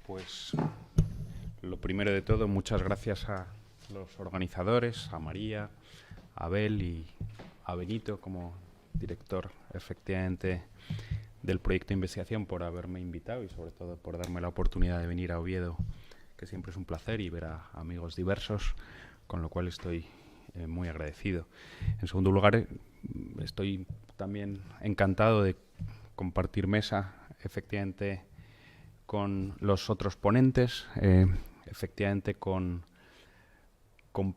Pues lo primero de todo, muchas gracias a los organizadores, a María, a Abel y a Benito como director efectivamente del proyecto de investigación por haberme invitado y sobre todo por darme la oportunidad de venir a Oviedo, que siempre es un placer, y ver a amigos diversos, con lo cual estoy muy agradecido. En segundo lugar, estoy también encantado de compartir mesa efectivamente con los otros ponentes. Efectivamente con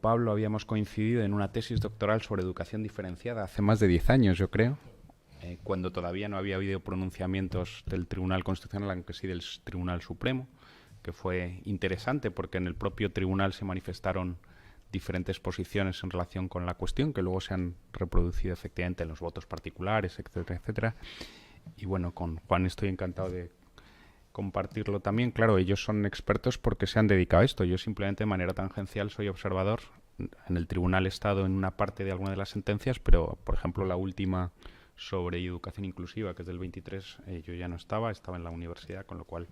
Pablo habíamos coincidido en una tesis doctoral sobre educación diferenciada hace más de 10 años, yo creo, cuando todavía no había habido pronunciamientos del Tribunal Constitucional, aunque sí del Tribunal Supremo, que fue interesante porque en el propio tribunal se manifestaron diferentes posiciones en relación con la cuestión, que luego se han reproducido efectivamente en los votos particulares, etcétera, etcétera. Y bueno, con Juan estoy encantado de compartirlo también. Claro, ellos son expertos porque se han dedicado a esto. Yo simplemente de manera tangencial soy observador. En el tribunal he estado en una parte de alguna de las sentencias, pero por ejemplo la última sobre educación inclusiva, que es del 23, yo ya no estaba en la universidad, con lo cual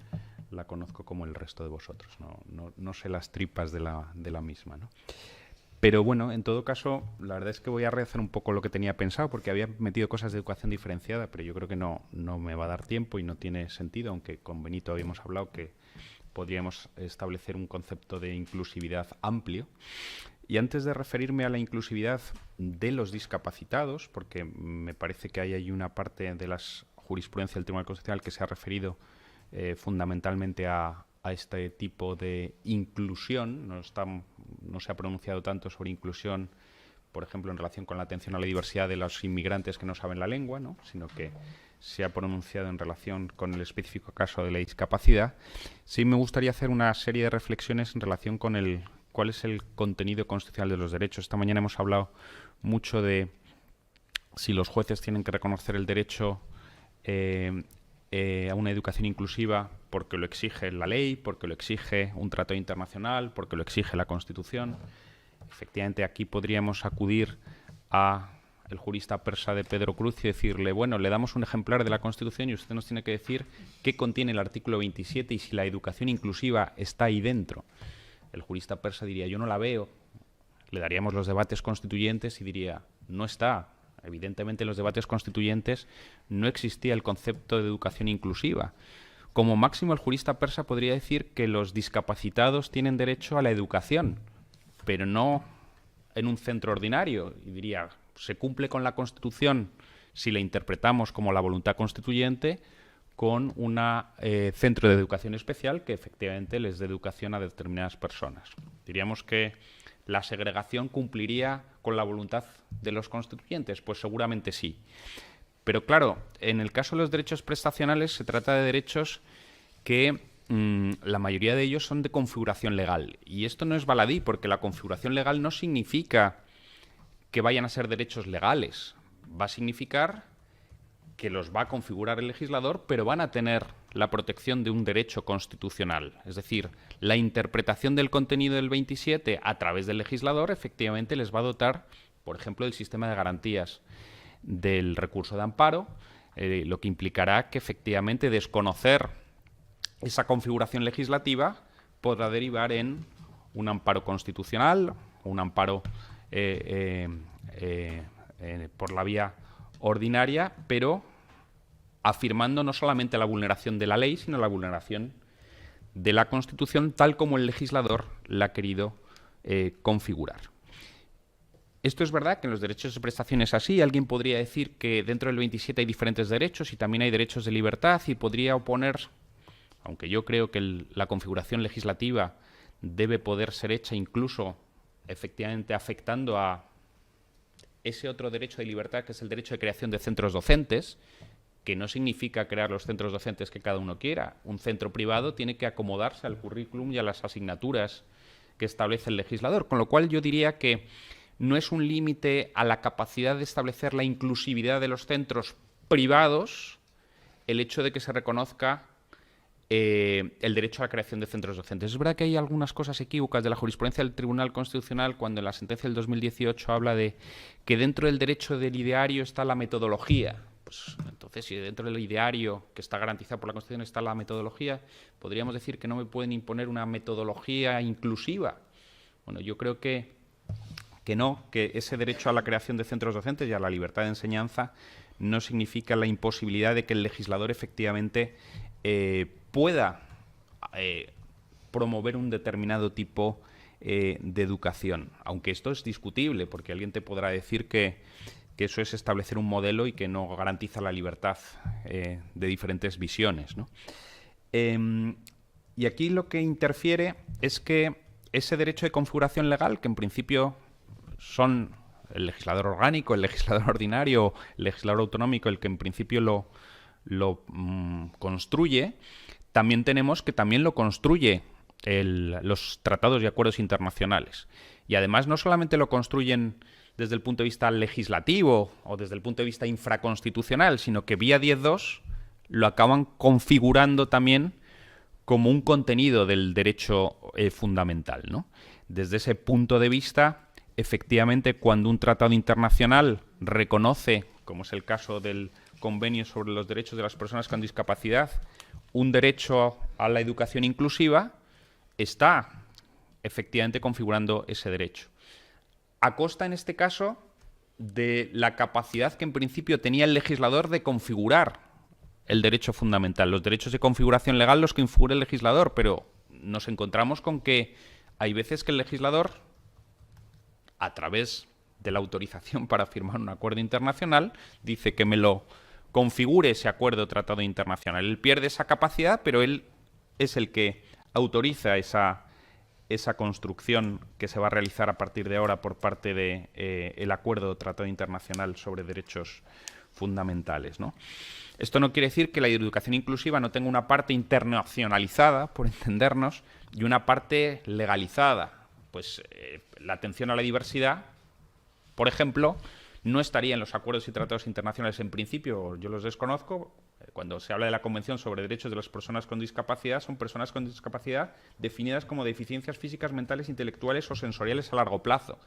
la conozco como el resto de vosotros. No sé las tripas de la misma, ¿no? Pero bueno, en todo caso, la verdad es que voy a rehacer un poco lo que tenía pensado, porque había metido cosas de educación diferenciada, pero yo creo que no me va a dar tiempo y no tiene sentido, aunque con Benito habíamos hablado que podríamos establecer un concepto de inclusividad amplio. Y antes de referirme a la inclusividad de los discapacitados, porque me parece que hay ahí una parte de la jurisprudencia del Tribunal Constitucional que se ha referido fundamentalmente a este tipo de inclusión. No se ha pronunciado tanto sobre inclusión, por ejemplo, en relación con la atención a la diversidad de los inmigrantes que no saben la lengua, ¿no? Sino que se ha pronunciado en relación con el específico caso de la discapacidad. Sí me gustaría hacer una serie de reflexiones en relación con cuál es el contenido constitucional de los derechos. Esta mañana hemos hablado mucho de si los jueces tienen que reconocer el derecho a una educación inclusiva porque lo exige la ley, porque lo exige un tratado internacional, porque lo exige la Constitución. Efectivamente, aquí podríamos acudir a el jurista persa de Pedro Cruz y decirle, bueno, le damos un ejemplar de la Constitución y usted nos tiene que decir qué contiene el artículo 27 y si la educación inclusiva está ahí dentro. El jurista persa diría, yo no la veo. Le daríamos los debates constituyentes y diría, no está. Evidentemente en los debates constituyentes no existía el concepto de educación inclusiva. Como máximo el jurista persa podría decir que los discapacitados tienen derecho a la educación, pero no en un centro ordinario. Y diría, se cumple con la Constitución si la interpretamos como la voluntad constituyente con un centro de educación especial que efectivamente les dé educación a determinadas personas. Diríamos que la segregación cumpliría con la voluntad de los constituyentes. Pues seguramente sí. Pero claro, en el caso de los derechos prestacionales se trata de derechos que la mayoría de ellos son de configuración legal. Y esto no es baladí, porque la configuración legal no significa que vayan a ser derechos legales. Va a significar que los va a configurar el legislador, pero van a tener la protección de un derecho constitucional. Es decir, la interpretación del contenido del 27 a través del legislador efectivamente les va a dotar, por ejemplo, del sistema de garantías del recurso de amparo, lo que implicará que efectivamente desconocer esa configuración legislativa podrá derivar en un amparo constitucional, un amparo por la vía ordinaria, pero afirmando no solamente la vulneración de la ley, sino la vulneración de la Constitución tal como el legislador la ha querido configurar. Esto es verdad que en los derechos de prestación es así. Alguien podría decir que dentro del 27 hay diferentes derechos y también hay derechos de libertad y podría oponer, aunque yo creo que la configuración legislativa debe poder ser hecha incluso efectivamente afectando a ese otro derecho de libertad que es el derecho de creación de centros docentes, que no significa crear los centros docentes que cada uno quiera. Un centro privado tiene que acomodarse al currículum y a las asignaturas que establece el legislador, con lo cual yo diría que no es un límite a la capacidad de establecer la inclusividad de los centros privados el hecho de que se reconozca el derecho a la creación de centros docentes. Es verdad que hay algunas cosas equívocas de la jurisprudencia del Tribunal Constitucional cuando en la sentencia del 2018 habla de que dentro del derecho del ideario está la metodología. Pues entonces, si dentro del ideario que está garantizado por la Constitución está la metodología, podríamos decir que no me pueden imponer una metodología inclusiva. Bueno, yo creo que no, que ese derecho a la creación de centros docentes y a la libertad de enseñanza no significa la imposibilidad de que el legislador efectivamente pueda promover un determinado tipo de educación. Aunque esto es discutible, porque alguien te podrá decir que eso es establecer un modelo y que no garantiza la libertad de diferentes visiones, ¿no? Y aquí lo que interfiere es que ese derecho de configuración legal, que en principio son el legislador orgánico, el legislador ordinario, el legislador autonómico, el que en principio lo construye, también tenemos que también lo construye los tratados y acuerdos internacionales. Y además no solamente lo construyen desde el punto de vista legislativo o desde el punto de vista infraconstitucional, sino que vía 10.2 lo acaban configurando también como un contenido del derecho fundamental, ¿no? Desde ese punto de vista, efectivamente, cuando un tratado internacional reconoce, como es el caso del Convenio sobre los Derechos de las Personas con Discapacidad, un derecho a la educación inclusiva, está efectivamente configurando ese derecho. A costa, en este caso, de la capacidad que en principio tenía el legislador de configurar el derecho fundamental. Los derechos de configuración legal los configura el legislador, pero nos encontramos con que hay veces que el legislador, a través de la autorización para firmar un acuerdo internacional, dice que me lo configure ese acuerdo o tratado internacional. Él pierde esa capacidad, pero él es el que autoriza esa construcción que se va a realizar a partir de ahora por parte del acuerdo o tratado internacional sobre derechos fundamentales, ¿no? Esto no quiere decir que la educación inclusiva no tenga una parte internacionalizada, por entendernos, y una parte legalizada. Pues la atención a la diversidad, por ejemplo, no estaría en los acuerdos y tratados internacionales en principio, yo los desconozco. Cuando se habla de la Convención sobre Derechos de las Personas con Discapacidad, son personas con discapacidad definidas como deficiencias físicas, mentales, intelectuales o sensoriales a largo plazo.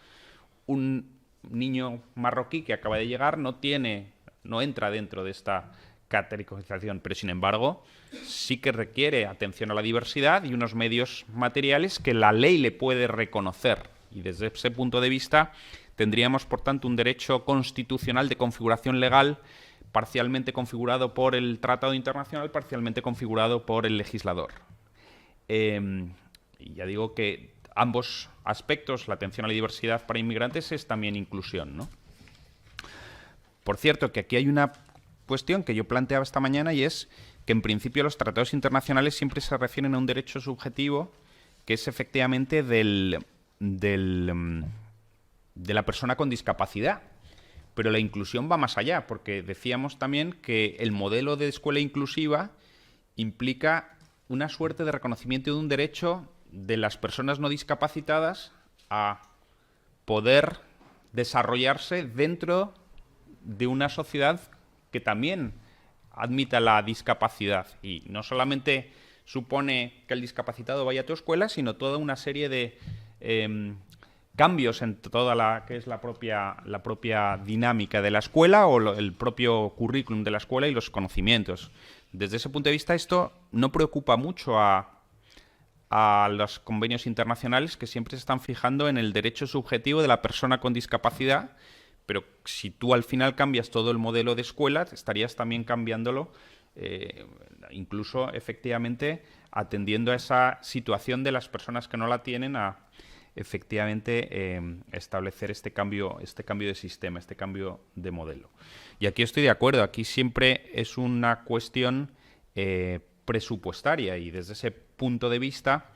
Un niño marroquí que acaba de llegar no entra dentro de esta categorización, pero sin embargo sí que requiere atención a la diversidad y unos medios materiales que la ley le puede reconocer. Y desde ese punto de vista tendríamos, por tanto, un derecho constitucional de configuración legal parcialmente configurado por el Tratado Internacional, parcialmente configurado por el legislador. Y ya digo que ambos aspectos, la atención a la diversidad para inmigrantes, es también inclusión, ¿no? Por cierto, que aquí hay una cuestión que yo planteaba esta mañana y es que en principio los tratados internacionales siempre se refieren a un derecho subjetivo que es efectivamente de la persona con discapacidad. Pero la inclusión va más allá, porque decíamos también que el modelo de escuela inclusiva implica una suerte de reconocimiento de un derecho de las personas no discapacitadas a poder desarrollarse dentro de una sociedad que también admita la discapacidad. Y no solamente supone que el discapacitado vaya a tu escuela, sino toda una serie de cambios en toda la propia dinámica de la escuela o el propio currículum de la escuela y los conocimientos. Desde ese punto de vista, esto no preocupa mucho a los convenios internacionales, que siempre se están fijando en el derecho subjetivo de la persona con discapacidad, pero si tú al final cambias todo el modelo de escuela, estarías también cambiándolo, incluso efectivamente atendiendo a esa situación de las personas que no la tienen, a efectivamente establecer este cambio de sistema, este cambio de modelo. Y aquí estoy de acuerdo, aquí siempre es una cuestión presupuestaria y desde ese punto de vista,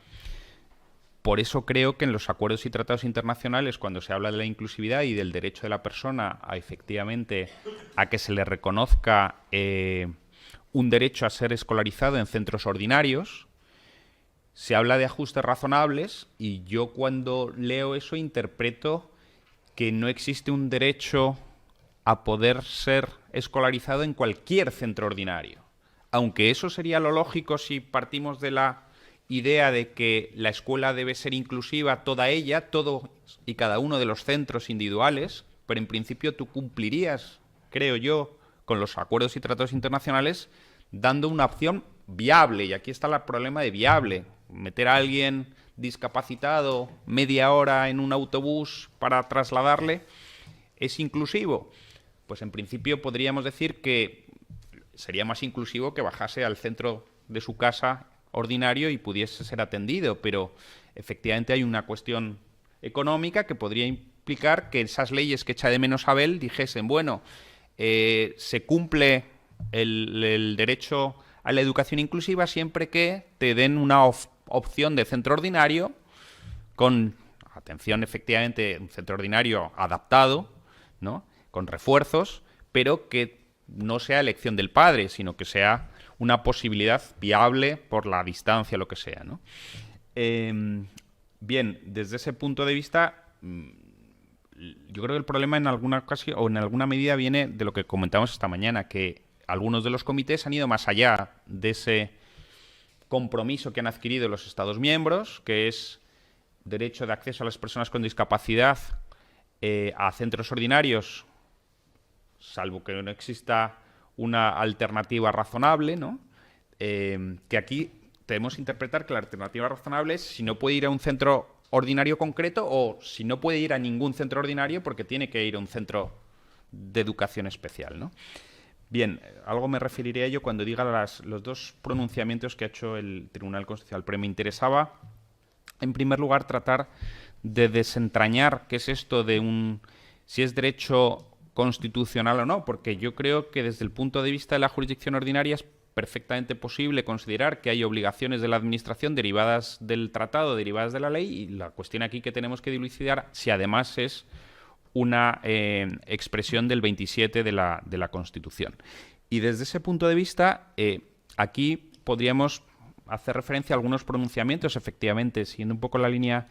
por eso creo que en los acuerdos y tratados internacionales, cuando se habla de la inclusividad y del derecho de la persona a efectivamente a que se le reconozca un derecho a ser escolarizado en centros ordinarios, se habla de ajustes razonables y yo cuando leo eso interpreto que no existe un derecho a poder ser escolarizado en cualquier centro ordinario. Aunque eso sería lo lógico si partimos de la idea de que la escuela debe ser inclusiva, toda ella, todo y cada uno de los centros individuales, pero en principio tú cumplirías, creo yo, con los acuerdos y tratados internacionales, dando una opción viable. Y aquí está el problema de viable. Meter a alguien discapacitado media hora en un autobús para trasladarle es inclusivo. Pues en principio podríamos decir que sería más inclusivo que bajase al centro de su casa ordinario y pudiese ser atendido, pero efectivamente hay una cuestión económica que podría implicar que esas leyes que echa de menos Abel dijesen, bueno, se cumple el derecho a la educación inclusiva siempre que te den una opción de centro ordinario con atención, efectivamente, un centro ordinario adaptado, ¿no?, con refuerzos, pero que no sea elección del padre, sino que sea una posibilidad viable por la distancia, lo que sea, ¿no? Bien, desde ese punto de vista, yo creo que el problema en alguna ocasión o en alguna medida viene de lo que comentamos esta mañana, que algunos de los comités han ido más allá de ese compromiso que han adquirido los Estados miembros, que es derecho de acceso a las personas con discapacidad a centros ordinarios, salvo que no exista una alternativa razonable, ¿no? Que aquí debemos interpretar que la alternativa razonable es si no puede ir a un centro ordinario concreto o si no puede ir a ningún centro ordinario porque tiene que ir a un centro de educación especial, ¿no? Bien, algo me referiré a ello cuando diga los dos pronunciamientos que ha hecho el Tribunal Constitucional, pero me interesaba, en primer lugar, tratar de desentrañar qué es esto de si es derecho constitucional o no, porque yo creo que desde el punto de vista de la jurisdicción ordinaria es perfectamente posible considerar que hay obligaciones de la Administración derivadas del tratado, derivadas de la ley, y la cuestión aquí que tenemos que dilucidar si además es una expresión del 27 de la Constitución. Y desde ese punto de vista, aquí podríamos hacer referencia a algunos pronunciamientos, efectivamente, siguiendo un poco la línea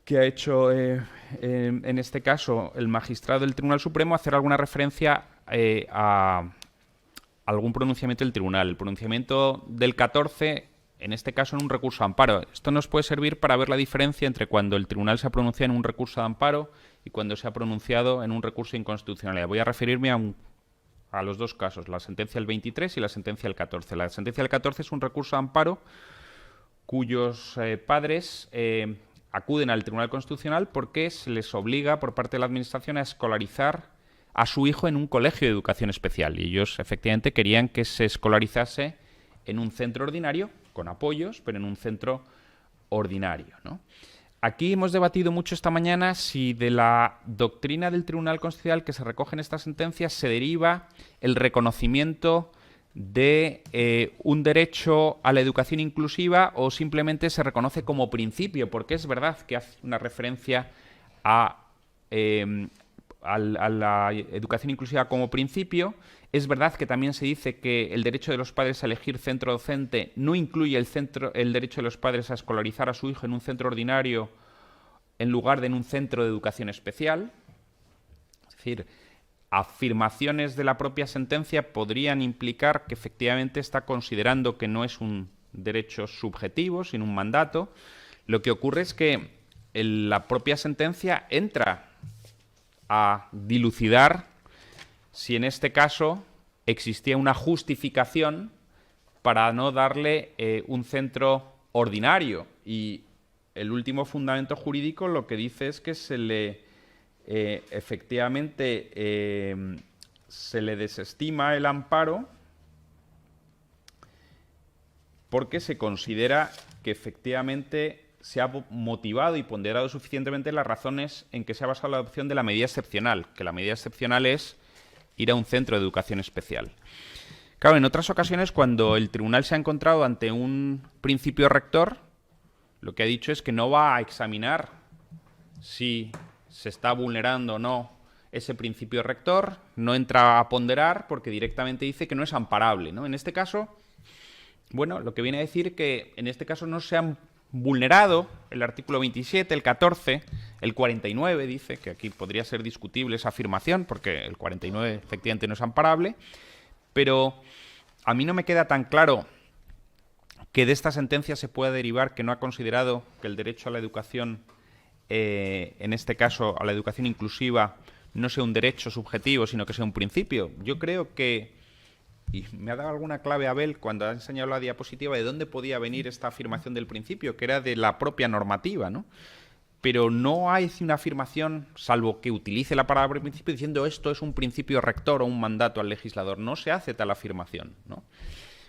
que ha hecho en este caso el magistrado del Tribunal Supremo, hacer alguna referencia a algún pronunciamiento del tribunal. El pronunciamiento del 14, en este caso en un recurso de amparo. Esto nos puede servir para ver la diferencia entre cuando el tribunal se ha pronunciado en un recurso de amparo y cuando se ha pronunciado en un recurso de inconstitucionalidad. Voy a referirme a los dos casos, la sentencia del 23 y la sentencia del 14. La sentencia del 14 es un recurso de amparo cuyos padres acuden al Tribunal Constitucional porque se les obliga por parte de la Administración a escolarizar a su hijo en un colegio de educación especial. Y ellos efectivamente querían que se escolarizase en un centro ordinario, con apoyos, pero en un centro ordinario, ¿no? Aquí hemos debatido mucho esta mañana si de la doctrina del Tribunal Constitucional que se recoge en esta sentencia se deriva el reconocimiento de un derecho a la educación inclusiva o simplemente se reconoce como principio, porque es verdad que hace una referencia a la educación inclusiva como principio. Es verdad que también se dice que el derecho de los padres a elegir centro docente no incluye el derecho de los padres a escolarizar a su hijo en un centro ordinario en lugar de en un centro de educación especial. Es decir, afirmaciones de la propia sentencia podrían implicar que efectivamente está considerando que no es un derecho subjetivo, sino un mandato. Lo que ocurre es que la propia sentencia entra a dilucidar si en este caso existía una justificación para no darle un centro ordinario. Y el último fundamento jurídico lo que dice es que efectivamente se le desestima el amparo porque se considera que efectivamente se ha motivado y ponderado suficientemente las razones en que se ha basado la adopción de la medida excepcional, que la medida excepcional es ir a un centro de educación especial. Claro, en otras ocasiones, cuando el tribunal se ha encontrado ante un principio rector, lo que ha dicho es que no va a examinar si se está vulnerando o no ese principio rector, no entra a ponderar porque directamente dice que no es amparable, ¿no? En este caso, bueno, lo que viene a decir que en este caso no se han vulnerado el artículo 27, el 14, el 49, dice que aquí podría ser discutible esa afirmación porque el 49 efectivamente no es amparable, pero a mí no me queda tan claro que de esta sentencia se pueda derivar que no ha considerado que el derecho a la educación, en este caso a la educación inclusiva, no sea un derecho subjetivo, sino que sea un principio. Yo creo que, y me ha dado alguna clave Abel cuando ha enseñado la diapositiva de dónde podía venir esta afirmación del principio, que era de la propia normativa, ¿no? Pero no hay una afirmación, salvo que utilice la palabra principio, diciendo esto es un principio rector o un mandato al legislador. No se hace tal afirmación, ¿no?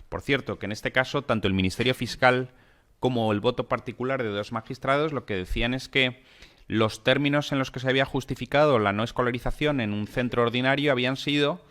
Por cierto, que en este caso, tanto el Ministerio Fiscal como el voto particular de 2 magistrados lo que decían es que los términos en los que se había justificado la no escolarización en un centro ordinario habían sido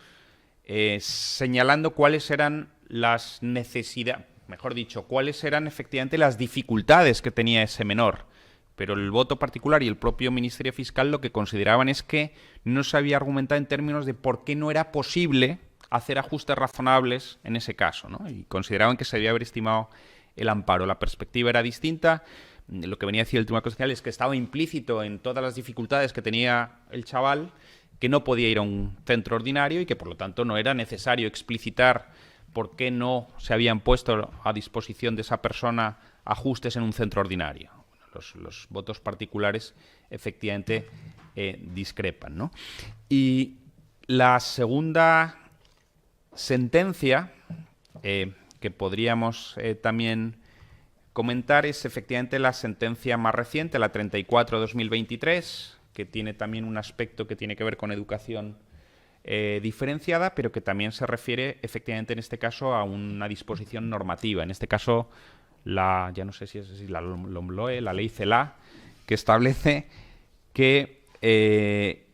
señalando cuáles eran las necesidades, mejor dicho, cuáles eran efectivamente las dificultades que tenía ese menor. Pero el voto particular y el propio Ministerio Fiscal lo que consideraban es que no se había argumentado en términos de por qué no era posible hacer ajustes razonables en ese caso, ¿no? Y consideraban que se debía haber estimado el amparo. La perspectiva era distinta. Lo que venía a decir el Tribunal Constitucional es que estaba implícito en todas las dificultades que tenía el chaval, que no podía ir a un centro ordinario y que por lo tanto no era necesario explicitar por qué no se habían puesto a disposición de esa persona ajustes en un centro ordinario. Los votos particulares efectivamente discrepan, ¿no? Y la segunda sentencia que podríamos también comentar es efectivamente la sentencia más reciente, la 34/2023, que tiene también un aspecto que tiene que ver con educación diferenciada, pero que también se refiere efectivamente en este caso a una disposición normativa. En este caso, ya no sé si es la LOMLOE, la ley CELA, que establece que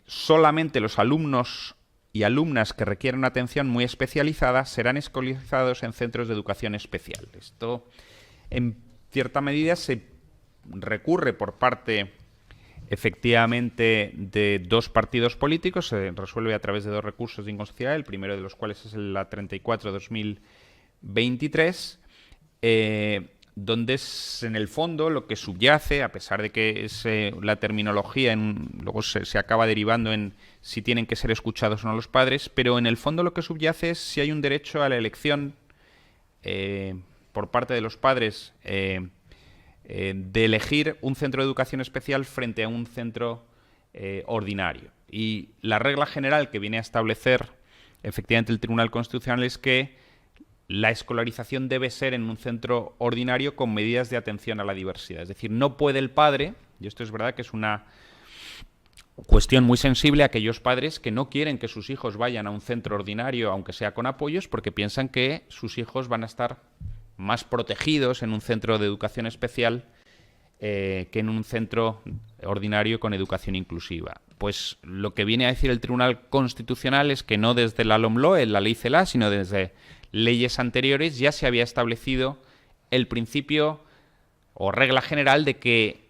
solamente los alumnos y alumnas que requieren una atención muy especializada serán escolarizados en centros de educación especial. Esto, en cierta medida, se recurre por parte, efectivamente, de 2 partidos políticos, se resuelve a través de 2 recursos de inconstitucionalidad, el primero de los cuales es la 34/2023, donde es, en el fondo, lo que subyace, a pesar de que es la terminología luego se acaba derivando en si tienen que ser escuchados o no los padres, pero en el fondo lo que subyace es si hay un derecho a la elección por parte de los padres de elegir un centro de educación especial frente a un centro ordinario. Y la regla general que viene a establecer efectivamente el Tribunal Constitucional es que la escolarización debe ser en un centro ordinario con medidas de atención a la diversidad. Es decir, no puede el padre, y esto es verdad que es una cuestión muy sensible a aquellos padres que no quieren que sus hijos vayan a un centro ordinario, aunque sea con apoyos, porque piensan que sus hijos van a estar más protegidos en un centro de educación especial que en un centro ordinario con educación inclusiva. Pues lo que viene a decir el Tribunal Constitucional es que no desde la LOMLOE, la ley CELA, sino desde leyes anteriores ya se había establecido el principio o regla general de que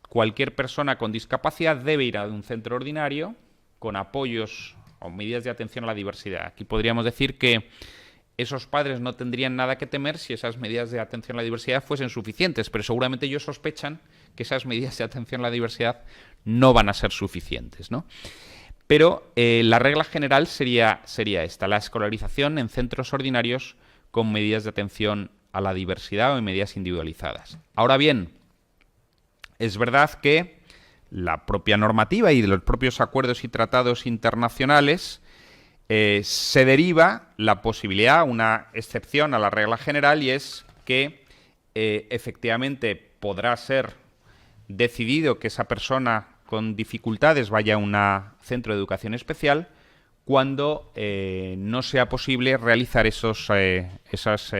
cualquier persona con discapacidad debe ir a un centro ordinario con apoyos o medidas de atención a la diversidad. Aquí podríamos decir que esos padres no tendrían nada que temer si esas medidas de atención a la diversidad fuesen suficientes, pero seguramente ellos sospechan que esas medidas de atención a la diversidad no van a ser suficientes, ¿no? Pero la regla general sería esta, la escolarización en centros ordinarios con medidas de atención a la diversidad o en medidas individualizadas. Ahora bien, es verdad que la propia normativa y de los propios acuerdos y tratados internacionales se deriva la posibilidad, una excepción a la regla general, y es que efectivamente podrá ser decidido que esa persona con dificultades vaya a un centro de educación especial cuando no sea posible realizar esas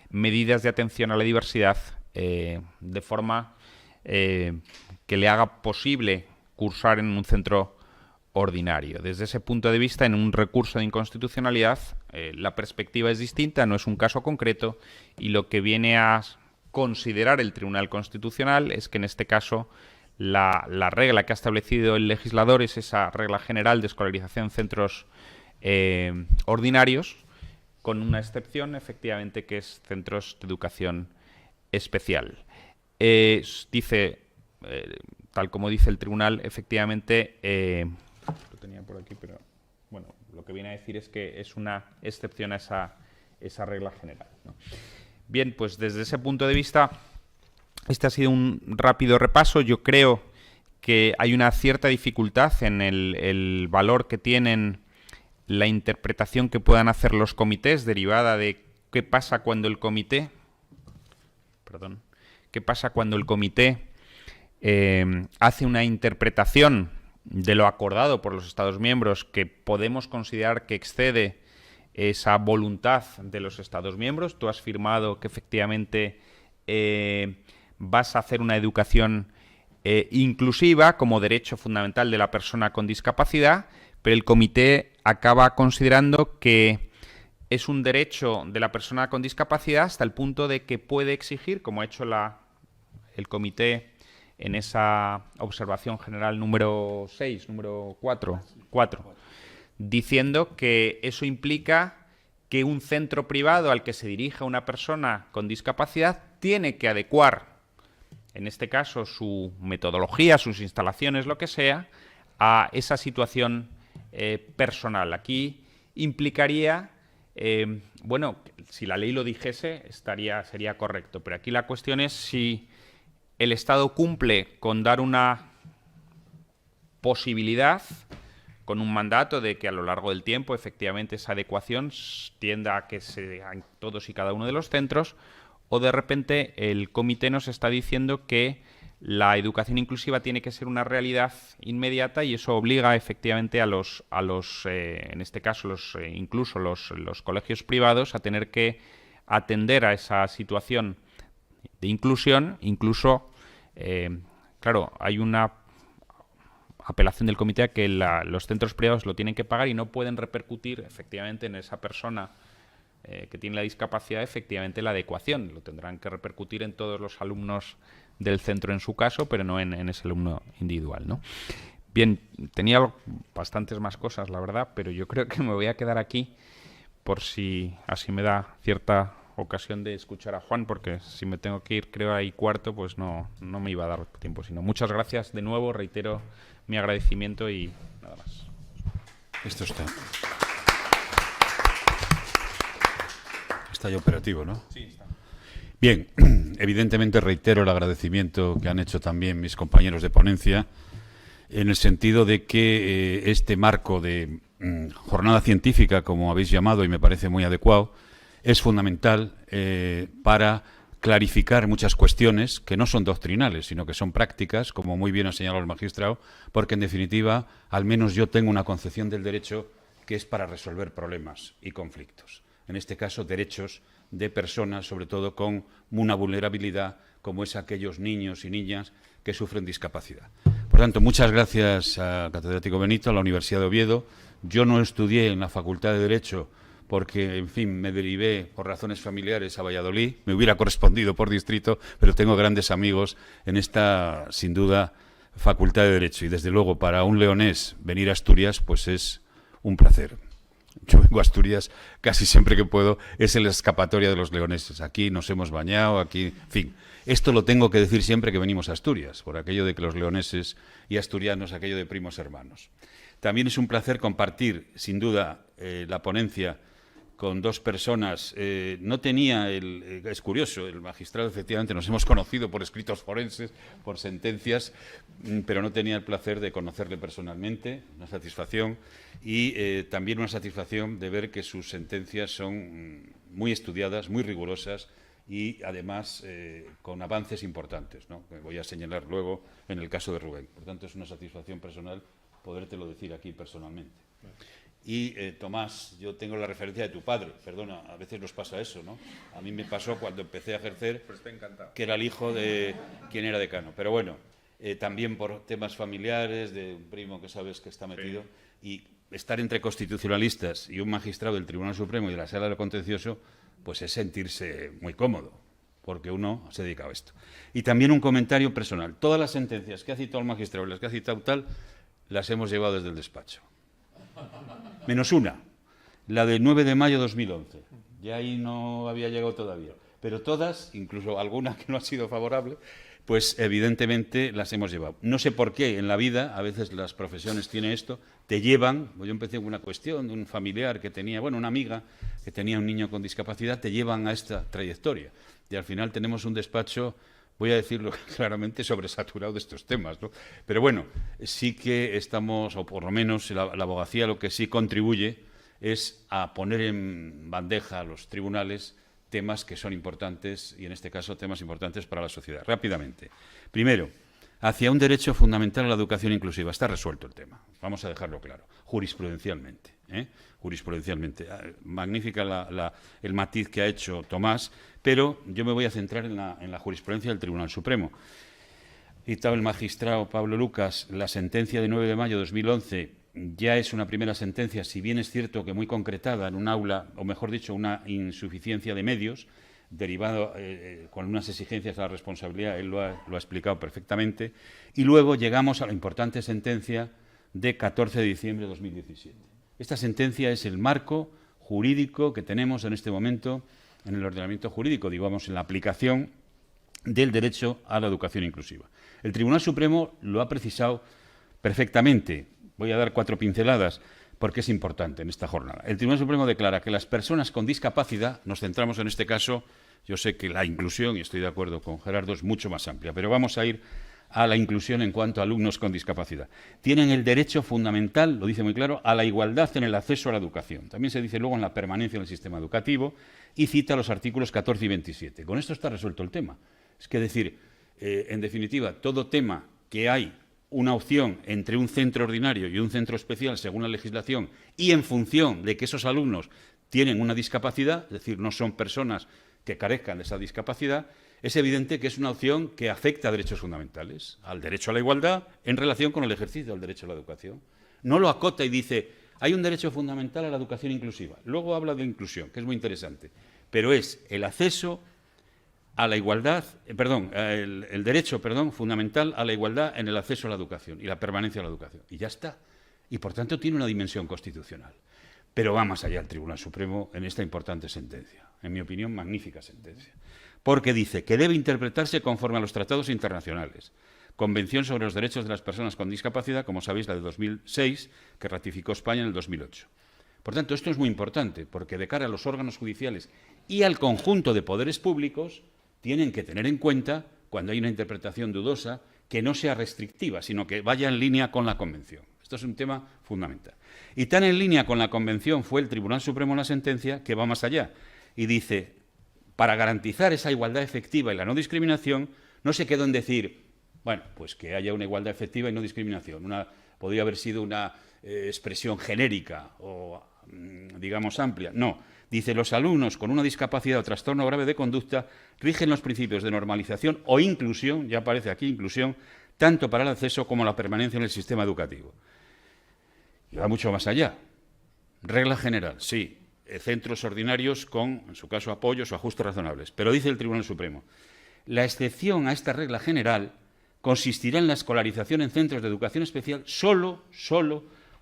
medidas de atención a la diversidad de forma que le haga posible cursar en un centro ordinario. Desde ese punto de vista, en un recurso de inconstitucionalidad, la perspectiva es distinta, no es un caso concreto, y lo que viene a considerar el Tribunal Constitucional es que en este caso la regla que ha establecido el legislador es esa regla general de escolarización en centros ordinarios, con una excepción, efectivamente, que es centros de educación especial. Dice, tal como dice el tribunal, efectivamente, lo tenía por aquí, pero bueno, lo que viene a decir es que es una excepción a esa regla general, ¿no? Bien, pues desde ese punto de vista, este ha sido un rápido repaso. Yo creo que hay una cierta dificultad en el valor que tienen la interpretación que puedan hacer los comités derivada de qué pasa cuando el comité, hace una interpretación de lo acordado por los Estados miembros que podemos considerar que excede esa voluntad de los Estados miembros. Tú has firmado que efectivamente vas a hacer una educación inclusiva como derecho fundamental de la persona con discapacidad, pero el comité acaba considerando que es un derecho de la persona con discapacidad hasta el punto de que puede exigir, como ha hecho el comité en esa observación general número 4, diciendo que eso implica que un centro privado al que se dirija una persona con discapacidad tiene que adecuar, en este caso, su metodología, sus instalaciones, lo que sea, a esa situación personal. Aquí implicaría, bueno, si la ley lo dijese, sería correcto, pero aquí la cuestión es si el Estado cumple con dar una posibilidad, con un mandato de que a lo largo del tiempo, efectivamente, esa adecuación tienda a que se haga en todos y cada uno de los centros, o de repente el comité nos está diciendo que la educación inclusiva tiene que ser una realidad inmediata y eso obliga efectivamente a los en este caso, incluso los colegios privados a tener que atender a esa situación de inclusión. Incluso, claro, hay una apelación del comité a que los centros privados lo tienen que pagar y no pueden repercutir efectivamente en esa persona que tiene la discapacidad, efectivamente la adecuación. Lo tendrán que repercutir en todos los alumnos del centro en su caso, pero no en ese alumno individual, ¿no? Bien, tenía bastantes más cosas, la verdad, pero yo creo que me voy a quedar aquí por si así me da cierta ocasión de escuchar a Juan, porque si me tengo que ir, creo, ahí cuarto, pues no me iba a dar tiempo. Sino muchas gracias de nuevo, reitero mi agradecimiento y nada más. Esto está ya operativo, ¿no? Sí, está. Bien, evidentemente reitero el agradecimiento que han hecho también mis compañeros de ponencia, en el sentido de que este marco de jornada científica, como habéis llamado, y me parece muy adecuado, es fundamental para clarificar muchas cuestiones que no son doctrinales, sino que son prácticas, como muy bien ha señalado el magistrado, porque en definitiva, al menos yo tengo una concepción del derecho que es para resolver problemas y conflictos. En este caso, derechos de personas, sobre todo con una vulnerabilidad, como es aquellos niños y niñas que sufren discapacidad. Por tanto, muchas gracias a catedrático Benito, a la Universidad de Oviedo. Yo no estudié en la Facultad de Derecho porque, en fin, me derivé por razones familiares a Valladolid. Me hubiera correspondido por distrito, pero tengo grandes amigos en esta, sin duda, Facultad de Derecho. Y, desde luego, para un leonés venir a Asturias, pues es un placer. Yo vengo a Asturias casi siempre que puedo, es en la escapatoria de los leoneses. Aquí nos hemos bañado, aquí, en fin. Esto lo tengo que decir siempre que venimos a Asturias, por aquello de que los leoneses y asturianos, aquello de primos hermanos. También es un placer compartir, sin duda, la ponencia con dos personas. No tenía, es curioso, el magistrado, efectivamente, nos hemos conocido por escritos forenses, por sentencias, pero no tenía el placer de conocerle personalmente, una satisfacción, y también una satisfacción de ver que sus sentencias son muy estudiadas, muy rigurosas y, además, con avances importantes, ¿no? Que voy a señalar luego en el caso de Rubén. Por tanto, es una satisfacción personal podértelo decir aquí personalmente. Y, Tomás, yo tengo la referencia de tu padre. Perdona, a veces nos pasa eso, ¿no? A mí me pasó cuando empecé a ejercer que era el hijo de quien era decano. Pero bueno, también por temas familiares, de un primo que sabes que está metido. Sí. Y estar entre constitucionalistas y un magistrado del Tribunal Supremo y de la Sala de lo Contencioso, pues es sentirse muy cómodo, porque uno se dedica a esto. Y también un comentario personal. Todas las sentencias que ha citado el magistrado y las que ha citado tal, las hemos llevado desde el despacho. Menos una, la del 9 de mayo de 2011. Ya ahí no había llegado todavía. Pero todas, incluso alguna que no ha sido favorable, pues evidentemente las hemos llevado. No sé por qué en la vida, a veces las profesiones tienen esto, te llevan, yo empecé con una cuestión de un familiar que tenía, bueno, una amiga que tenía un niño con discapacidad, te llevan a esta trayectoria. Y al final tenemos un despacho voy a decirlo claramente, sobresaturado de estos temas, ¿no? Pero bueno, sí que estamos, o por lo menos la abogacía lo que sí contribuye es a poner en bandeja a los tribunales temas que son importantes, y en este caso temas importantes para la sociedad. Rápidamente. Primero, hacia un derecho fundamental a la educación inclusiva. Está resuelto el tema, vamos a dejarlo claro, jurisprudencialmente. Jurisprudencialmente. Magnífica el matiz que ha hecho Tomás, pero yo me voy a centrar en la jurisprudencia del Tribunal Supremo. Citaba el magistrado Pablo Lucas, la sentencia de 9 de mayo de 2011 ya es una primera sentencia, si bien es cierto que muy concretada en un aula, o mejor dicho, una insuficiencia de medios, derivado con unas exigencias a la responsabilidad, él lo ha explicado perfectamente, y luego llegamos a la importante sentencia de 14 de diciembre de 2017. Esta sentencia es el marco jurídico que tenemos en este momento en el ordenamiento jurídico, digamos, en la aplicación del derecho a la educación inclusiva. El Tribunal Supremo lo ha precisado perfectamente. Voy a dar 4 pinceladas porque es importante en esta jornada. El Tribunal Supremo declara que las personas con discapacidad, nos centramos en este caso, yo sé que la inclusión, y estoy de acuerdo con Gerardo, es mucho más amplia, pero vamos a ir a la inclusión en cuanto a alumnos con discapacidad. Tienen el derecho fundamental, lo dice muy claro, a la igualdad en el acceso a la educación. También se dice luego en la permanencia en el sistema educativo y cita los artículos 14 y 27. Con esto está resuelto el tema. Es que decir, en definitiva, todo tema que hay una opción entre un centro ordinario y un centro especial según la legislación y en función de que esos alumnos tienen una discapacidad, es decir, no son personas que carezcan de esa discapacidad, es evidente que es una opción que afecta a derechos fundamentales, al derecho a la igualdad en relación con el ejercicio del derecho a la educación. No lo acota y dice, hay un derecho fundamental a la educación inclusiva. Luego habla de inclusión, que es muy interesante, pero es el acceso a la igualdad, el derecho fundamental a la igualdad en el acceso a la educación y la permanencia a la educación. Y ya está. Y por tanto tiene una dimensión constitucional. Pero va más allá el Tribunal Supremo en esta importante sentencia. En mi opinión, magnífica sentencia. Porque dice que debe interpretarse conforme a los tratados internacionales. Convención sobre los derechos de las personas con discapacidad, como sabéis, la de 2006, que ratificó España en el 2008. Por tanto, esto es muy importante, porque de cara a los órganos judiciales y al conjunto de poderes públicos, tienen que tener en cuenta, cuando hay una interpretación dudosa, que no sea restrictiva, sino que vaya en línea con la Convención. Esto es un tema fundamental. Y tan en línea con la Convención fue el Tribunal Supremo en la sentencia que va más allá y dice, para garantizar esa igualdad efectiva y la no discriminación, no se quedó en decir, bueno, pues que haya una igualdad efectiva y no discriminación. Podría haber sido una expresión genérica o, digamos, amplia. No. Dice, los alumnos con una discapacidad o trastorno grave de conducta rigen los principios de normalización o inclusión, ya aparece aquí inclusión, tanto para el acceso como la permanencia en el sistema educativo. Y va mucho más allá. Regla general, sí, centros ordinarios con, en su caso, apoyos o ajustes razonables. Pero dice el Tribunal Supremo, la excepción a esta regla general consistirá en la escolarización en centros de educación especial solo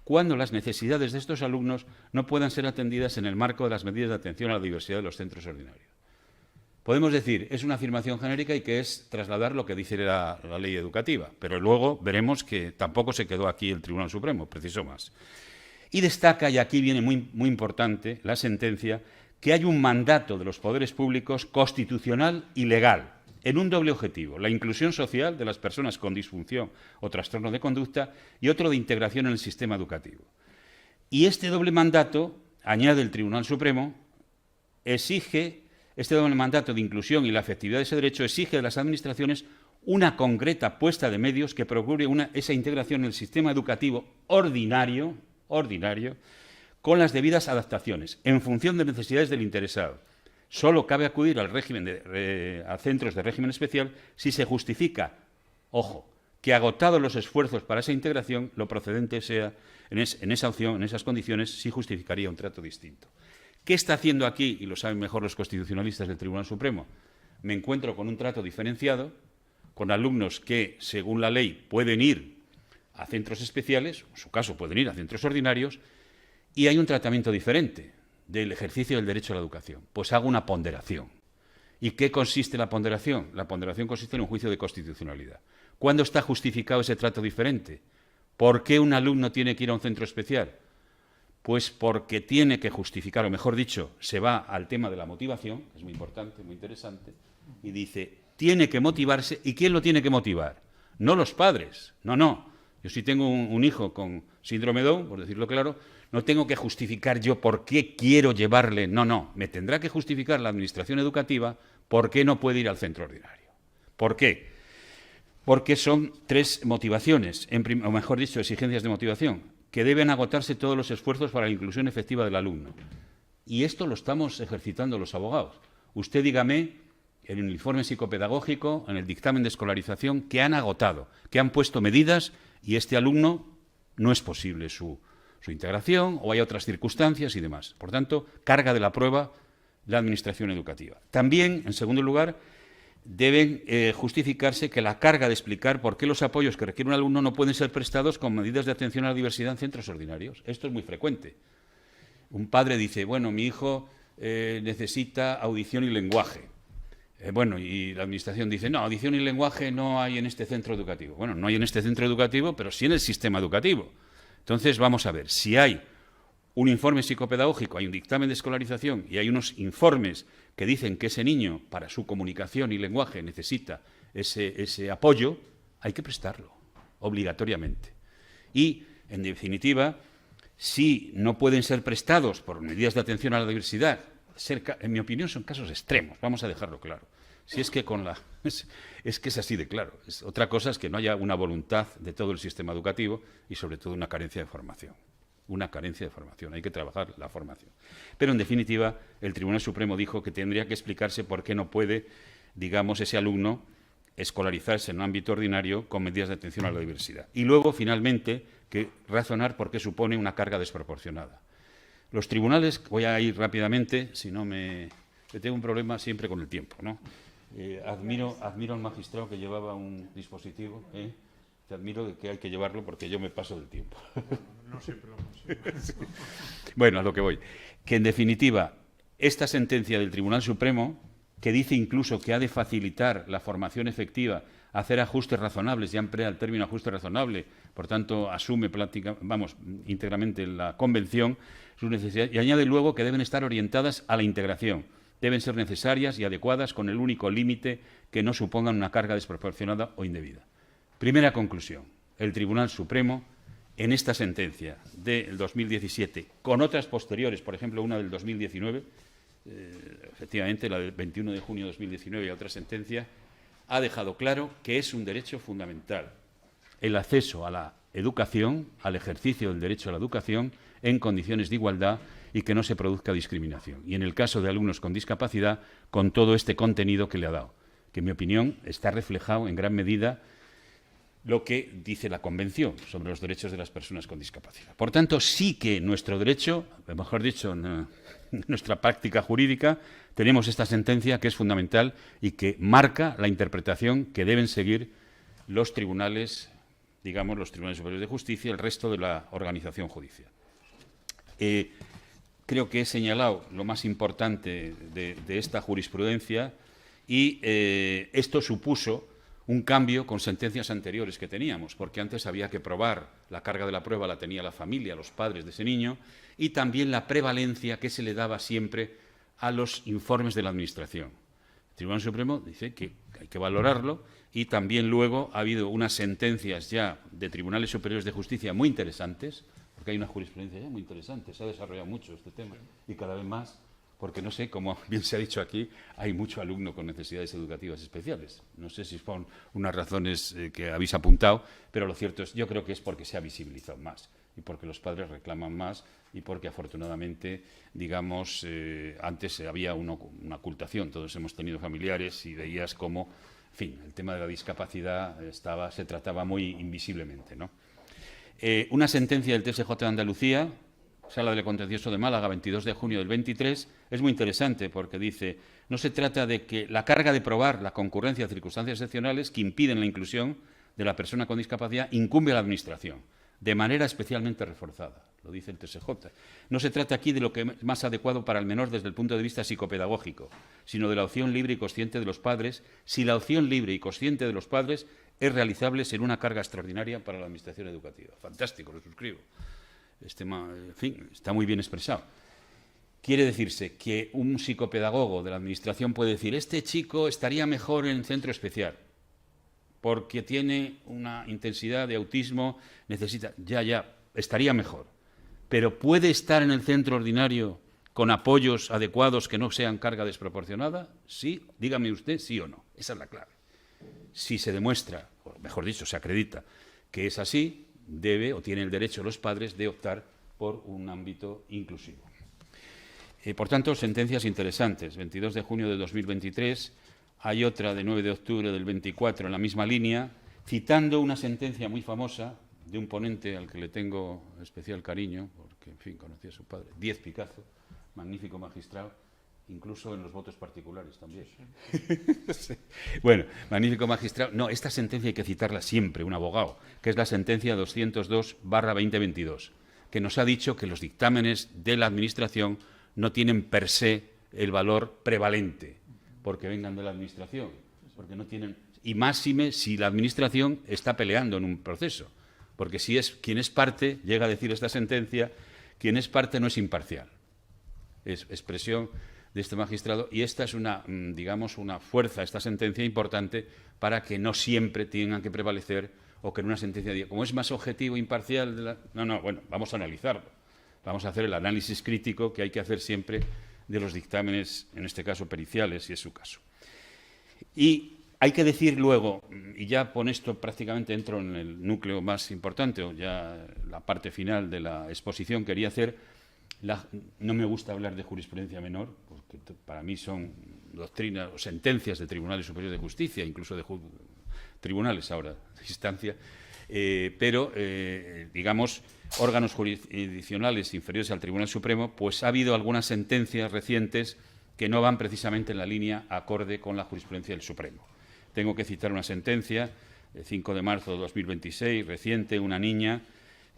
cuando las necesidades de estos alumnos no puedan ser atendidas en el marco de las medidas de atención a la diversidad de los centros ordinarios. Podemos decir, es una afirmación genérica y que es trasladar lo que dice la ley educativa, pero luego veremos que tampoco se quedó aquí el Tribunal Supremo, precisó más. Y destaca, y aquí viene muy importante la sentencia, que hay un mandato de los poderes públicos constitucional y legal, en un doble objetivo, la inclusión social de las personas con disfunción o trastorno de conducta y otro de integración en el sistema educativo. Y este doble mandato, añade el Tribunal Supremo, este doble mandato de inclusión y la efectividad de ese derecho exige de las administraciones una concreta puesta de medios que procure esa integración en el sistema educativo ordinario, con las debidas adaptaciones, en función de necesidades del interesado. Solo cabe acudir al a centros de régimen especial si se justifica, ojo, que agotados los esfuerzos para esa integración, lo procedente sea, en esa opción, en esas condiciones, sí justificaría un trato distinto. ¿Qué está haciendo aquí? Y lo saben mejor los constitucionalistas del Tribunal Supremo. Me encuentro con un trato diferenciado, con alumnos que, según la ley, pueden ir a centros especiales, en su caso pueden ir a centros ordinarios, y hay un tratamiento diferente del ejercicio del derecho a la educación. Pues hago una ponderación. ¿Y qué consiste la ponderación? La ponderación consiste en un juicio de constitucionalidad. ¿Cuándo está justificado ese trato diferente? ¿Por qué un alumno tiene que ir a un centro especial? Pues porque tiene que justificar, o mejor dicho, se va al tema de la motivación, que es muy importante, muy interesante, y dice, tiene que motivarse. ¿Y quién lo tiene que motivar? No los padres, no. Yo si tengo un hijo con síndrome Down, por decirlo claro, no tengo que justificar yo por qué quiero llevarle, no, me tendrá que justificar la administración educativa por qué no puede ir al centro ordinario. ¿Por qué? Porque son 3 motivaciones, o mejor dicho, exigencias de motivación, que deben agotarse todos los esfuerzos para la inclusión efectiva del alumno. Y esto lo estamos ejercitando los abogados. Usted dígame, en el informe psicopedagógico, en el dictamen de escolarización, que han agotado, que han puesto medidas y este alumno no es posible su integración o hay otras circunstancias y demás. Por tanto, carga de la prueba la administración educativa. También, en segundo lugar, deben justificarse que la carga de explicar por qué los apoyos que requiere un alumno no pueden ser prestados con medidas de atención a la diversidad en centros ordinarios. Esto es muy frecuente. Un padre dice, bueno, mi hijo necesita audición y lenguaje. Y la administración dice, no, audición y lenguaje no hay en este centro educativo. Bueno, no hay en este centro educativo, pero sí en el sistema educativo. Entonces, vamos a ver, si hay un informe psicopedagógico, hay un dictamen de escolarización y hay unos informes que dicen que ese niño, para su comunicación y lenguaje, necesita ese apoyo, hay que prestarlo, obligatoriamente. Y, en definitiva, si no pueden ser prestados por medidas de atención a la diversidad, en mi opinión son casos extremos, vamos a dejarlo claro. Si es que es que es así de claro. Otra cosa es que no haya una voluntad de todo el sistema educativo y sobre todo una carencia de formación. Una carencia de formación, hay que trabajar la formación. Pero en definitiva, el Tribunal Supremo dijo que tendría que explicarse por qué no puede, digamos, ese alumno escolarizarse en un ámbito ordinario con medidas de atención a la diversidad. Y luego, finalmente, que razonar por qué supone una carga desproporcionada. Los tribunales, voy a ir rápidamente, si no yo tengo un problema siempre con el tiempo, ¿no? Admiro al magistrado que llevaba un dispositivo, Te admiro de que hay que llevarlo porque yo me paso del tiempo. No siempre lo consigo. Sí. Bueno, a lo que voy. Que en definitiva, esta sentencia del Tribunal Supremo, que dice incluso que ha de facilitar la formación efectiva, hacer ajustes razonables, ya emplea el término ajuste razonable, por tanto asume íntegramente la Convención, sus necesidades, y añade luego que deben estar orientadas a la integración. Deben ser necesarias y adecuadas con el único límite que no supongan una carga desproporcionada o indebida. Primera conclusión. El Tribunal Supremo, en esta sentencia del 2017, con otras posteriores, por ejemplo, una del 2019, efectivamente la del 21 de junio de 2019 y otra sentencia, ha dejado claro que es un derecho fundamental el acceso a la educación, al ejercicio del derecho a la educación en condiciones de igualdad y que no se produzca discriminación. Y en el caso de alumnos con discapacidad, con todo este contenido que le ha dado, que en mi opinión está reflejado en gran medida lo que dice la Convención sobre los derechos de las personas con discapacidad. Por tanto, sí que nuestro derecho, mejor dicho, en nuestra práctica jurídica, tenemos esta sentencia que es fundamental y que marca la interpretación que deben seguir los tribunales, digamos, los tribunales superiores de justicia y el resto de la organización judicial. Creo que he señalado lo más importante de esta jurisprudencia y esto supuso un cambio con sentencias anteriores que teníamos, porque antes había que probar, la carga de la prueba la tenía la familia, los padres de ese niño, y también la prevalencia que se le daba siempre a los informes de la Administración. El Tribunal Supremo dice que hay que valorarlo y también luego ha habido unas sentencias ya de tribunales superiores de justicia muy interesantes, porque hay una jurisprudencia ya muy interesante, se ha desarrollado mucho este tema y cada vez más, porque no sé, como bien se ha dicho aquí, hay mucho alumno con necesidades educativas especiales. No sé si son unas razones que habéis apuntado, pero lo cierto es, yo creo que es porque se ha visibilizado más y porque los padres reclaman más y porque afortunadamente, digamos, antes había una ocultación, todos hemos tenido familiares y veías cómo, en fin, el tema de la discapacidad se trataba muy invisiblemente, ¿no? Una sentencia del TSJ de Andalucía, Sala del Contencioso de Málaga, 22 de junio del 23, es muy interesante porque dice, no se trata de que la carga de probar la concurrencia de circunstancias excepcionales que impiden la inclusión de la persona con discapacidad incumbe a la Administración, de manera especialmente reforzada, lo dice el TSJ. No se trata aquí de lo que es más adecuado para el menor desde el punto de vista psicopedagógico, sino de la opción libre y consciente de los padres, si la opción libre y consciente de los padres es realizable sin una carga extraordinaria para la Administración educativa. Fantástico, lo suscribo. En fin, está muy bien expresado. quiere decirse que un psicopedagogo de la administración puede decir: este chico estaría mejor en centro especial porque tiene una intensidad de autismo, necesita, ya, estaría mejor. Pero ¿puede estar en el centro ordinario con apoyos adecuados que no sean carga desproporcionada? Sí, dígame usted sí o no. Esa es la clave. Si se demuestra, o mejor dicho, se acredita que es así, debe o tiene el derecho los padres de optar por un ámbito inclusivo. Por tanto, sentencias interesantes. 22 de junio de 2023, hay otra de 9 de octubre del 24 en la misma línea, citando una sentencia muy famosa de un ponente al que le tengo especial cariño, porque, en fin, conocí a su padre, Díez Picazo, magnífico magistrado, incluso en los votos particulares también. Sí. Bueno, magnífico magistrado. No, esta sentencia hay que citarla siempre, un abogado, que es la sentencia 202/2022, que nos ha dicho que los dictámenes de la Administración no tienen per se el valor prevalente, porque vengan de la Administración, porque no tienen, y máxime si la Administración está peleando en un proceso, porque si es quien es parte, llega a decir esta sentencia, quien es parte no es imparcial. Es expresión de este magistrado, y esta es una, digamos, una fuerza, esta sentencia importante para que no siempre tengan que prevalecer, o que en una sentencia diga, como es más objetivo, imparcial, bueno, vamos a analizarlo, vamos a hacer el análisis crítico que hay que hacer siempre de los dictámenes, en este caso periciales, si es su caso. Y hay que decir luego, y ya con esto prácticamente entro en el núcleo más importante, o ya la parte final de la exposición, quería hacer, no me gusta hablar de jurisprudencia menor, porque para mí son doctrinas o sentencias de tribunales superiores de justicia, incluso de tribunales ahora de instancia, pero, digamos, órganos jurisdiccionales inferiores al Tribunal Supremo, pues ha habido algunas sentencias recientes que no van precisamente en la línea acorde con la jurisprudencia del Supremo. Tengo que citar una sentencia, de 5 de marzo de 2026, reciente, una niña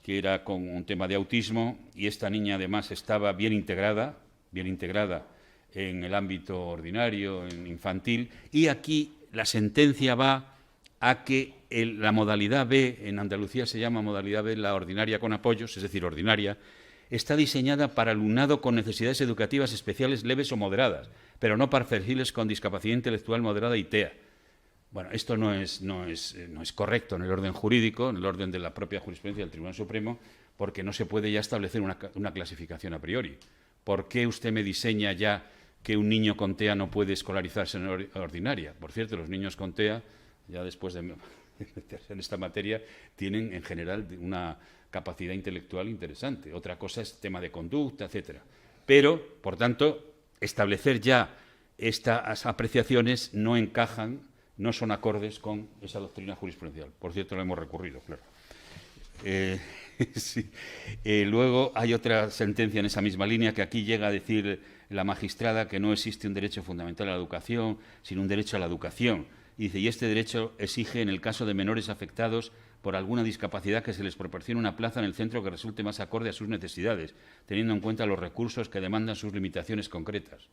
que era con un tema de autismo, y esta niña además estaba bien integrada en el ámbito ordinario, en infantil, y aquí la sentencia va a que la modalidad B, en Andalucía se llama modalidad B la ordinaria con apoyos, es decir, ordinaria, está diseñada para alumnado con necesidades educativas especiales leves o moderadas, pero no para perfiles con discapacidad intelectual moderada y TEA. Bueno, esto no es correcto en el orden jurídico, en el orden de la propia jurisprudencia del Tribunal Supremo, porque no se puede ya establecer una clasificación a priori. ¿Por qué usted me diseña ya que un niño con TEA no puede escolarizarse en ordinaria? Por cierto, los niños con TEA, ya después de meterse en esta materia, tienen en general una capacidad intelectual interesante. Otra cosa es tema de conducta, etcétera. Pero, por tanto, establecer ya estas apreciaciones no encajan, no son acordes con esa doctrina jurisprudencial. Por cierto, lo hemos recurrido, claro. Sí. Luego hay otra sentencia en esa misma línea, que aquí llega a decir la magistrada que no existe un derecho fundamental a la educación, sino un derecho a la educación. Y dice, y este derecho exige, en el caso de menores afectados por alguna discapacidad, que se les proporcione una plaza en el centro que resulte más acorde a sus necesidades, teniendo en cuenta los recursos que demandan sus limitaciones concretas.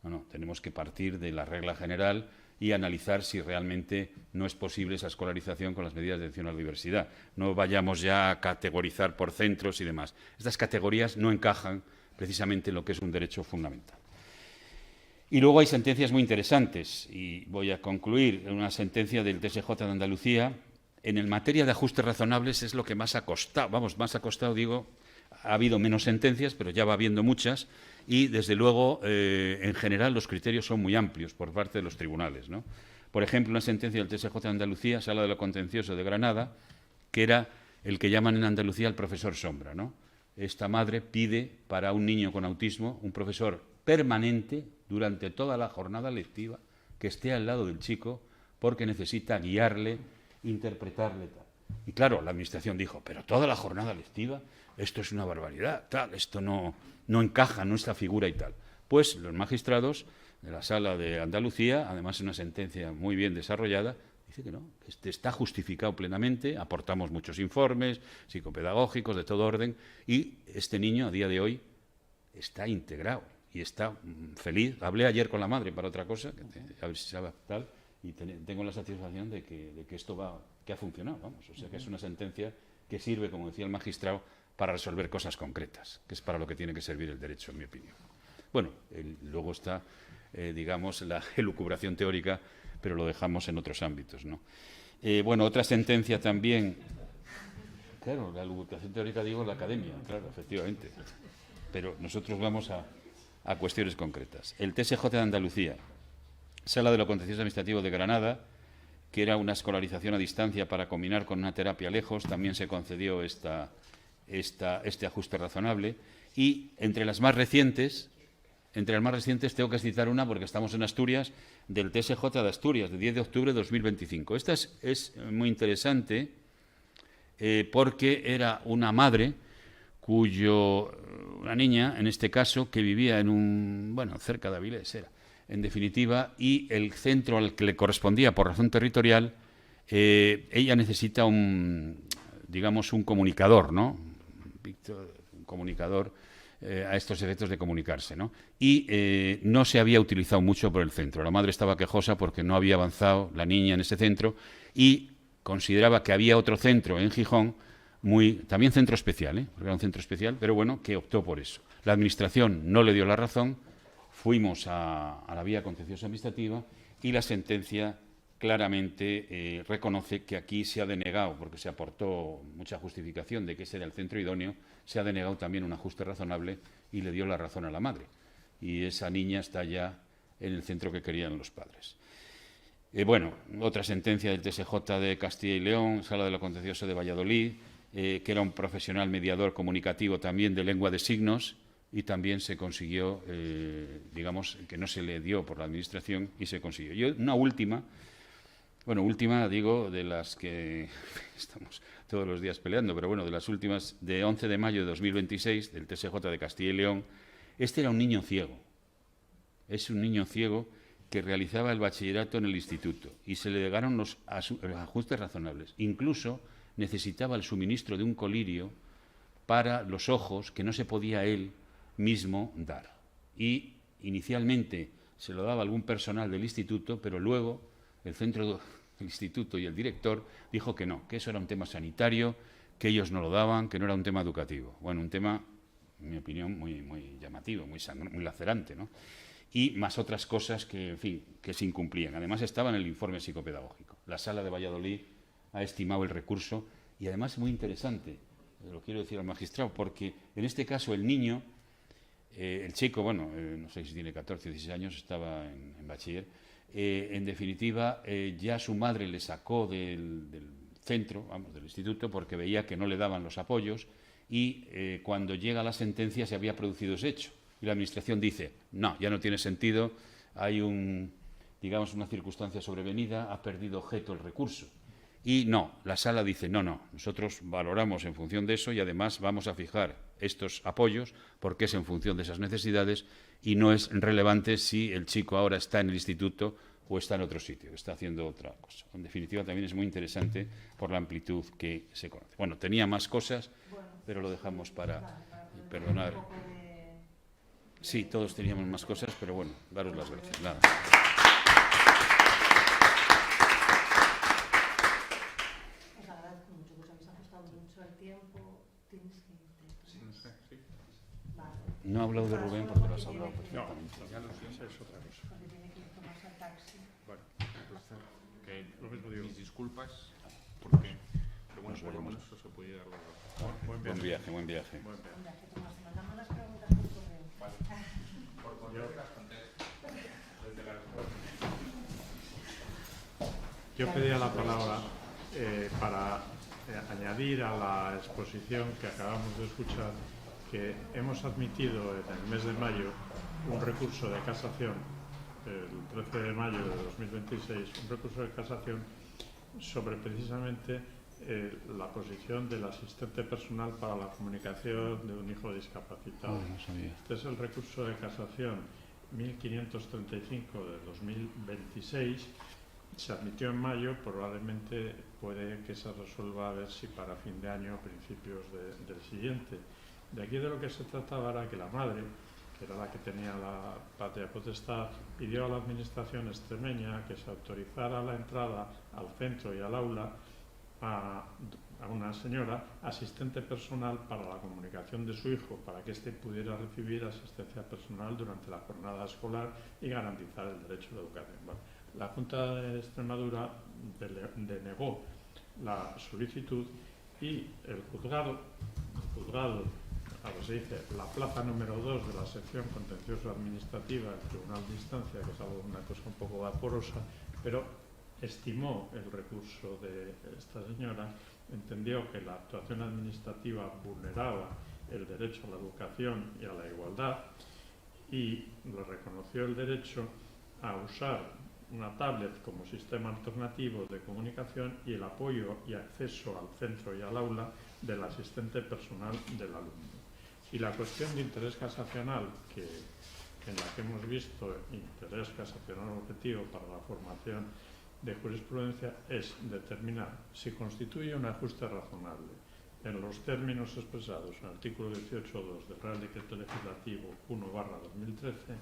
No, tenemos que partir de la regla general y analizar si realmente no es posible esa escolarización con las medidas de atención a la diversidad. No vayamos ya a categorizar por centros y demás. Estas categorías no encajan precisamente en lo que es un derecho fundamental. Y luego hay sentencias muy interesantes, y voy a concluir. Una sentencia del TSJ de Andalucía, en materia de ajustes razonables, es lo que más ha costado, digo, ha habido menos sentencias, pero ya va habiendo muchas, y desde luego, en general, los criterios son muy amplios por parte de los tribunales, ¿no? Por ejemplo, una sentencia del TSJ de Andalucía, Sala de lo Contencioso de Granada, que era el que llaman en Andalucía el profesor sombra, ¿no? Esta madre pide para un niño con autismo un profesor permanente durante toda la jornada lectiva que esté al lado del chico, porque necesita guiarle, interpretarle, tal. Y claro, la Administración dijo, pero toda la jornada lectiva, esto es una barbaridad, tal, esto no encaja en nuestra figura y tal. Pues los magistrados de la Sala de Andalucía, además una sentencia muy bien desarrollada, dice que no, que está justificado plenamente, aportamos muchos informes psicopedagógicos de todo orden, y este niño a día de hoy está integrado y está feliz. Hablé ayer con la madre para otra cosa, a ver si sabe tal, y tengo la satisfacción de que esto que ha funcionado, vamos. O sea que es una sentencia que sirve, como decía el magistrado, para resolver cosas concretas, que es para lo que tiene que servir el derecho, en mi opinión. Bueno, luego está, digamos, la elucubración teórica, pero lo dejamos en otros ámbitos, ¿no? Bueno, otra sentencia también. Claro, la elucubración teórica digo en la academia, claro, efectivamente. Pero nosotros vamos a cuestiones concretas. El TSJ de Andalucía, Sala de lo Contencioso Administrativo de Granada, que era una escolarización a distancia para combinar con una terapia lejos, también se concedió este ajuste razonable. Y entre las más recientes tengo que citar una, porque estamos en Asturias, del TSJ de Asturias, de 10 de octubre de 2025. Esta es muy interesante porque era una madre una niña, en este caso, que vivía cerca de Avilés, en definitiva, y el centro al que le correspondía por razón territorial, ella necesita un comunicador, ¿no? Un comunicador a estos efectos de comunicarse, ¿no? Y no se había utilizado mucho por el centro. La madre estaba quejosa porque no había avanzado la niña en ese centro y consideraba que había otro centro en Gijón, también centro especial, porque era un centro especial, pero bueno, que optó por eso. La Administración no le dio la razón, fuimos a la vía contenciosa administrativa y la sentencia claramente reconoce que aquí se ha denegado, porque se aportó mucha justificación de que ese era el centro idóneo, se ha denegado también un ajuste razonable y le dio la razón a la madre. Y esa niña está ya en el centro que querían los padres. Otra sentencia del TSJ de Castilla y León, Sala de lo Contencioso de Valladolid, que era un profesional mediador comunicativo también de lengua de signos, y también se consiguió, que no se le dio por la Administración y se consiguió. Y una última digo, de las que estamos todos los días peleando, pero bueno, de las últimas, de 11 de mayo de 2026, del TSJ de Castilla y León. Este era un niño ciego. Es un niño ciego que realizaba el bachillerato en el instituto y se le negaron los ajustes razonables. Incluso necesitaba el suministro de un colirio para los ojos que no se podía él mismo dar. Y inicialmente se lo daba algún personal del instituto, pero luego el centro del instituto y el director dijo que no, que eso era un tema sanitario, que ellos no lo daban, que no era un tema educativo. Bueno, un tema, en mi opinión, muy llamativo, muy lacerante, ¿no? Y más otras cosas que, en fin, que se incumplían. Además, estaba en el informe psicopedagógico. La Sala de Valladolid ha estimado el recurso y, además, es muy interesante, lo quiero decir al magistrado, porque en este caso el niño, el chico, no sé si tiene 14 o 16 años, estaba en bachiller, en definitiva, ya su madre le sacó del centro, del instituto, porque veía que no le daban los apoyos y cuando llega la sentencia se había producido ese hecho. Y la Administración dice, no, ya no tiene sentido, hay una circunstancia sobrevenida, ha perdido objeto el recurso. Y no, la Sala dice, no, nosotros valoramos en función de eso y además vamos a fijar estos apoyos porque es en función de esas necesidades y no es relevante si el chico ahora está en el instituto o está en otro sitio, está haciendo otra cosa. En definitiva, también es muy interesante por la amplitud que se conoce. Bueno, tenía más cosas, pero lo dejamos para perdonar. Sí, todos teníamos más cosas, pero bueno, daros las gracias. Nada. Os agradezco mucho, pues habéis ajustado mucho el tiempo. Tienes que irte. Sí. Vale. No he hablado de Rubén porque lo has hablado perfectamente. Ya lo sé, es otra cosa. Porque tiene que ir a tomarse el taxi. Bueno, entonces, que lo mismo digo. Mis disculpas, porque pero bueno, por lo menos eso se podía dar los dos. Buen viaje. Buen viaje. Mira, que Tomás, mandamos las preguntas por correo. Vale. Por correo las contesto. Yo pedía la palabra para añadir a la exposición que acabamos de escuchar que hemos admitido en el mes de mayo un recurso de casación, el 13 de mayo de 2026, un recurso de casación sobre precisamente la posición del asistente personal para la comunicación de un hijo discapacitado. No sabía. Este es el recurso de casación 1535 de 2026. Se admitió en mayo, probablemente puede que se resuelva a ver si para fin de año o principios del siguiente. De aquí de lo que se trataba era que la madre, que era la que tenía la patria potestad, pidió a la Administración extremeña que se autorizara la entrada al centro y al aula a una señora asistente personal para la comunicación de su hijo, para que éste pudiera recibir asistencia personal durante la jornada escolar y garantizar el derecho a la educación. Bueno, la Junta de Extremadura denegó la solicitud y el juzgado, ahora se dice la plaza número 2 de la sección contencioso administrativa del Tribunal de Instancia, que es algo, una cosa un poco vaporosa, pero estimó el recurso de esta señora, entendió que la actuación administrativa vulneraba el derecho a la educación y a la igualdad y le reconoció el derecho a usar una tablet como sistema alternativo de comunicación y el apoyo y acceso al centro y al aula del asistente personal del alumno. Y la cuestión de interés casacional, en la que hemos visto interés casacional objetivo para la formación de jurisprudencia, es determinar si constituye un ajuste razonable en los términos expresados en el artículo 18.2 del Real Decreto Legislativo 1/2013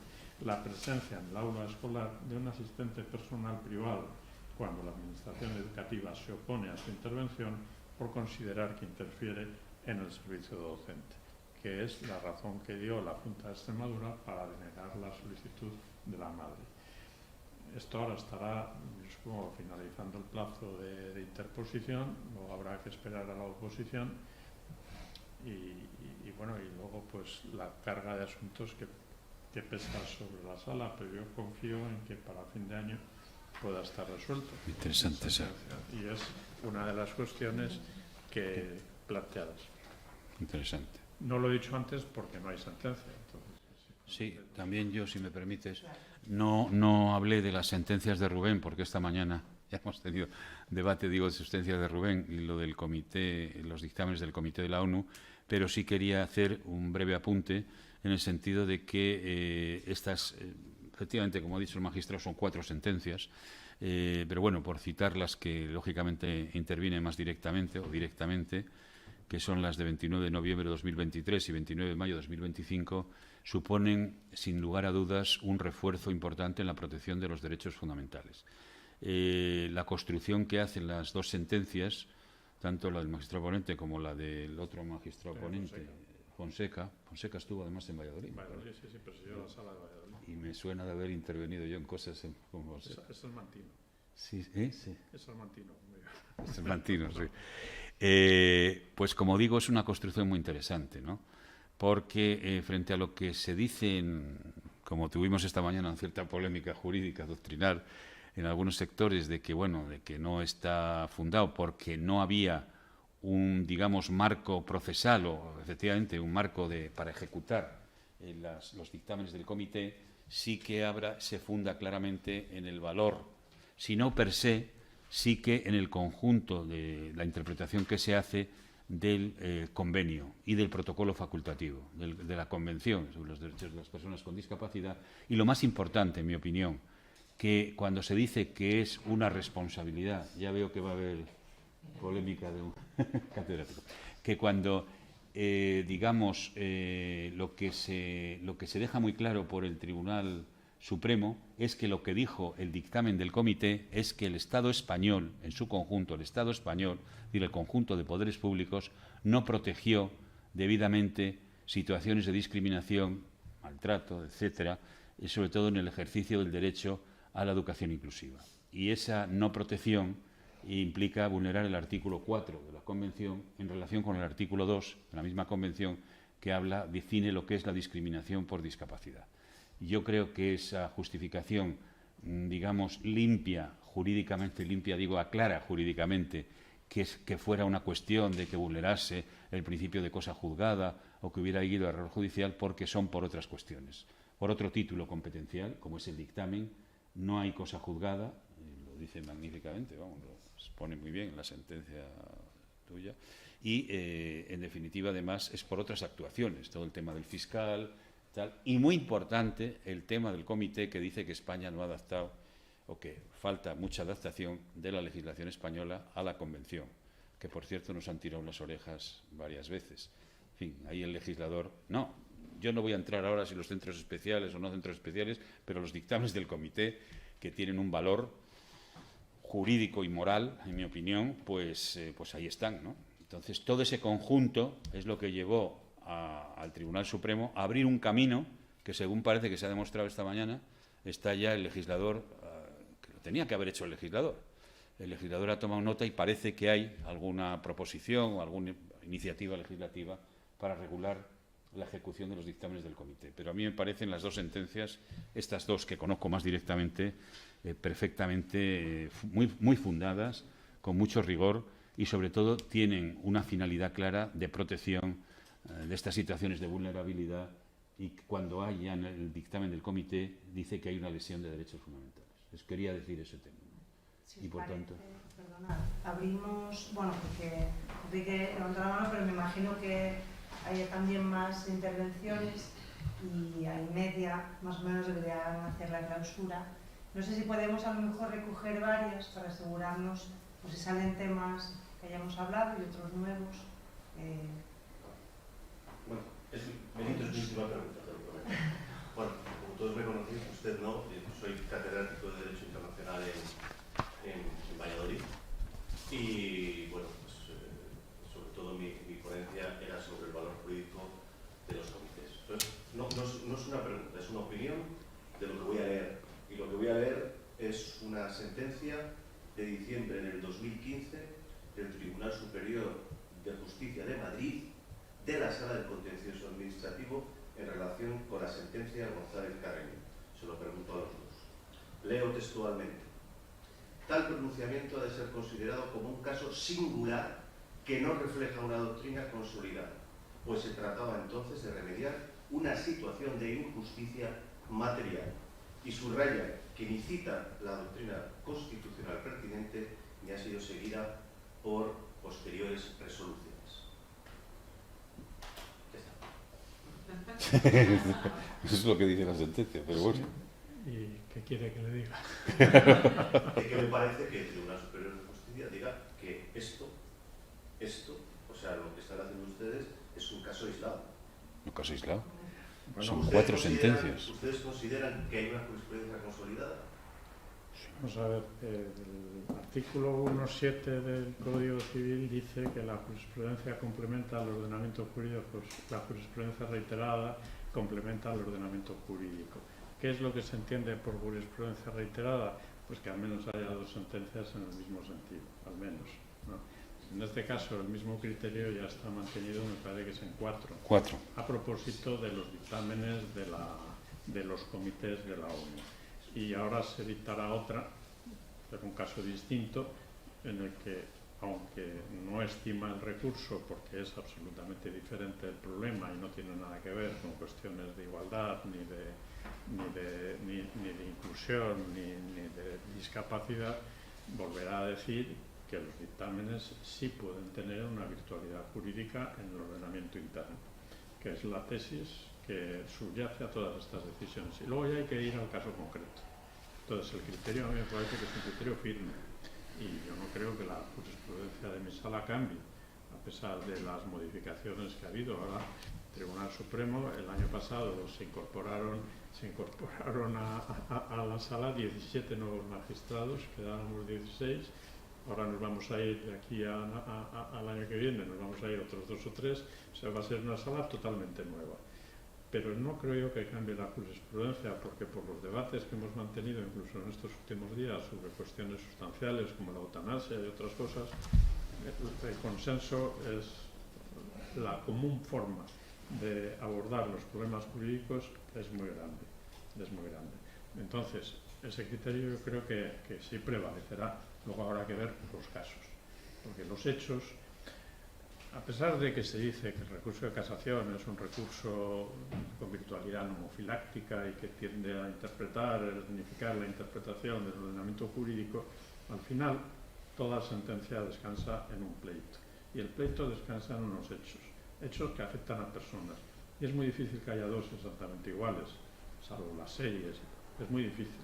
la presencia en el aula escolar de un asistente personal privado cuando la Administración educativa se opone a su intervención por considerar que interfiere en el servicio docente, que es la razón que dio la Junta de Extremadura para denegar la solicitud de la madre. Esto ahora estará, supongo, finalizando el plazo de interposición, luego habrá que esperar a la oposición y bueno, y luego pues la carga de asuntos que pesa sobre la sala, pero yo confío en que para fin de año pueda estar resuelto. Interesante, sí. Y es una de las cuestiones que planteadas. Interesante. No lo he dicho antes porque no hay sentencia. Entonces, sí, también yo, si me permites, no hablé de las sentencias de Rubén, porque esta mañana ya hemos tenido debate, digo, de sentencias de Rubén y lo del comité, los dictámenes del Comité de la ONU, pero sí quería hacer un breve apunte en el sentido de que estas, efectivamente, como ha dicho el magistrado, son 4 sentencias, pero bueno, por citar las que lógicamente intervienen más directamente o directamente, que son las de 29 de noviembre de 2023 y 29 de mayo de 2025, suponen, sin lugar a dudas, un refuerzo importante en la protección de los derechos fundamentales. La construcción que hacen las 2 sentencias, tanto la del magistrado ponente como la del otro magistrado ponente, Fonseca estuvo además en Valladolid. Sí, presidió la sala de Valladolid. Y me suena de haber intervenido yo en cosas como... Es salmantino. Sí. Es salmantino. Es salmantino, sí. Pues como digo, es una construcción muy interesante, ¿no? Porque frente a lo que se dice, como tuvimos esta mañana en cierta polémica jurídica, doctrinal, en algunos sectores de que, bueno, de que no está fundado porque no había un, digamos, marco procesal o, efectivamente, un marco para ejecutar los dictámenes del comité, sí que se funda claramente en el valor, si no per se, sí que en el conjunto de la interpretación que se hace del convenio y del protocolo facultativo, de la Convención sobre los derechos de las personas con discapacidad. Y lo más importante, en mi opinión, que cuando se dice que es una responsabilidad, ya veo que va a haber polémica de un catedrático, que cuando, digamos, lo que se deja muy claro por el Tribunal Supremo es que lo que dijo el dictamen del comité es que el Estado español, en su conjunto, el Estado español, es decir, el conjunto de poderes públicos, no protegió debidamente situaciones de discriminación, maltrato, etcétera, y sobre todo en el ejercicio del derecho a la educación inclusiva. Y esa no protección implica vulnerar el artículo 4 de la Convención en relación con el artículo 2 de la misma Convención que define lo que es la discriminación por discapacidad. Yo creo que esa justificación, digamos, jurídicamente limpia, digo, aclara jurídicamente que fuera una cuestión de que vulnerase el principio de cosa juzgada o que hubiera ido a error judicial, porque son por otras cuestiones. Por otro título competencial, como es el dictamen, no hay cosa juzgada, lo dice magníficamente, vamos, lo expone muy bien en la sentencia tuya, y en definitiva, además, es por otras actuaciones, todo el tema del fiscal, tal, y muy importante el tema del comité que dice que España no ha adaptado o que falta mucha adaptación de la legislación española a la Convención, que por cierto nos han tirado las orejas varias veces. En fin, ahí el legislador, yo no voy a entrar ahora si los centros especiales o no centros especiales, pero los dictámenes del comité, que tienen un valor jurídico y moral, en mi opinión, pues ahí están, ¿no? Entonces, todo ese conjunto es lo que llevó al Tribunal Supremo a abrir un camino que, según parece que se ha demostrado esta mañana, está ya el legislador, que lo tenía que haber hecho el legislador. El legislador ha tomado nota y parece que hay alguna proposición o alguna iniciativa legislativa para regular la ejecución de los dictámenes del comité. Pero a mí me parecen las dos sentencias, estas dos que conozco más directamente, perfectamente muy fundadas, con mucho rigor y, sobre todo, tienen una finalidad clara de protección de estas situaciones de vulnerabilidad, y cuando hay ya en el dictamen del comité dice que hay una lesión de derechos fundamentales. Les quería decir ese tema. Si y por parece, tanto, perdona, abrimos, bueno, porque Enrique levantó la mano, pero me imagino que hay también más intervenciones y a media más o menos deberían hacer la clausura. No sé si podemos a lo mejor recoger varias para asegurarnos, pues si salen temas que hayamos hablado y otros nuevos. Bueno, Benito, es mi última pregunta, te lo prometo. Bueno, como todos me conocéis, usted no, soy catedrático de Derecho Internacional en Valladolid y, bueno, pues sobre todo mi ponencia era sobre el valor jurídico de los comités. Entonces, no es una pregunta, es una opinión de lo que voy a leer. Y lo que voy a leer es una sentencia de diciembre del 2015 del Tribunal Superior de Justicia de Madrid, de la Sala del Contencioso Administrativo, en relación con la sentencia de González Carreño. Se lo pregunto a los dos. Leo textualmente. Tal pronunciamiento ha de ser considerado como un caso singular que no refleja una doctrina consolidada, pues se trataba entonces de remediar una situación de injusticia material. Y subraya que ni cita la doctrina constitucional pertinente ni ha sido seguida por posteriores resoluciones. Eso es lo que dice la sentencia, pero bueno. ¿Y qué quiere que le diga? Que me parece que el Tribunal Superior de Justicia diga que esto, o sea, lo que están haciendo ustedes es un caso aislado. ¿Un caso aislado? Bueno, son 4 sentencias. ¿Ustedes consideran que hay una jurisprudencia consolidada? Vamos a ver, el artículo 1.7 del Código Civil dice que la jurisprudencia complementa al ordenamiento jurídico, pues la jurisprudencia reiterada complementa al ordenamiento jurídico. ¿Qué es lo que se entiende por jurisprudencia reiterada? Pues que al menos haya 2 sentencias en el mismo sentido, al menos, ¿no? En este caso, el mismo criterio ya está mantenido, me parece que es en 4. A propósito de los dictámenes de los comités de la ONU. Y ahora se dictará otra, pero un caso distinto, en el que, aunque no estima el recurso porque es absolutamente diferente el problema y no tiene nada que ver con cuestiones de igualdad, ni de inclusión, ni de discapacidad, volverá a decir que los dictámenes sí pueden tener una virtualidad jurídica en el ordenamiento interno, que es la tesis que subyace a todas estas decisiones. Y luego ya hay que ir al caso concreto. Entonces, el criterio a mí me parece que es un criterio firme y yo no creo que la jurisprudencia de mi sala cambie, a pesar de las modificaciones que ha habido. Ahora, el Tribunal Supremo, el año pasado se incorporaron a la sala 17 nuevos magistrados, quedábamos 16. Ahora nos vamos a ir de aquí al año que viene, nos vamos a ir otros 2 o 3, o sea, va a ser una sala totalmente nueva. Pero no creo yo que cambie la jurisprudencia, porque por los debates que hemos mantenido incluso en estos últimos días sobre cuestiones sustanciales como la eutanasia y otras cosas, el consenso es la común forma de abordar los problemas jurídicos es muy grande, Entonces, ese criterio yo creo que sí prevalecerá. Luego habrá que ver los casos, porque los hechos, a pesar de que se dice que el recurso de casación es un recurso con virtualidad nomofiláctica y que tiende a significar la interpretación del ordenamiento jurídico, al final toda sentencia descansa en un pleito. Y el pleito descansa en unos hechos que afectan a personas. Y es muy difícil que haya 2 exactamente iguales, salvo las series. Es muy difícil.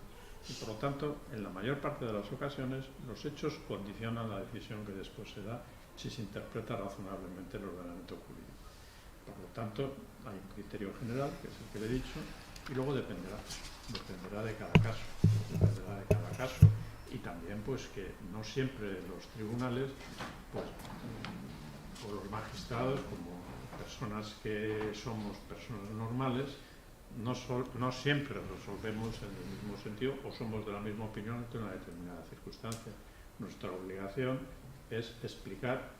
Y por lo tanto, en la mayor parte de las ocasiones, los hechos condicionan la decisión que después se da si se interpreta razonablemente el ordenamiento jurídico. Por lo tanto, hay un criterio general, que es el que le he dicho, y luego dependerá de cada caso. Y también pues que no siempre los tribunales, pues, o los magistrados, como personas que somos personas normales, no siempre resolvemos en el mismo sentido o somos de la misma opinión ante una determinada circunstancia. Nuestra obligación es explicar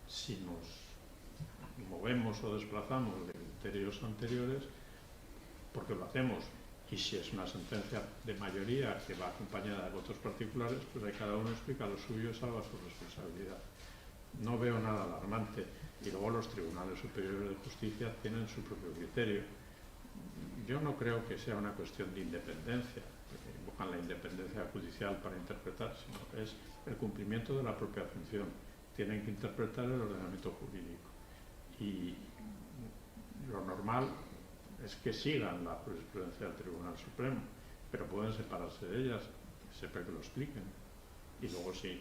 si nos movemos o desplazamos de criterios anteriores, porque lo hacemos, y si es una sentencia de mayoría que va acompañada de votos particulares, pues ahí cada uno explica lo suyo y salva su responsabilidad. No veo nada alarmante, y luego los tribunales superiores de justicia tienen su propio criterio. Yo no creo que sea una cuestión de independencia, porque invocan la independencia judicial para interpretar, sino que es el cumplimiento de la propia función. Tienen que interpretar el ordenamiento jurídico. Y lo normal es que sigan la jurisprudencia del Tribunal Supremo, pero pueden separarse de ellas, siempre que lo expliquen. Y luego sí,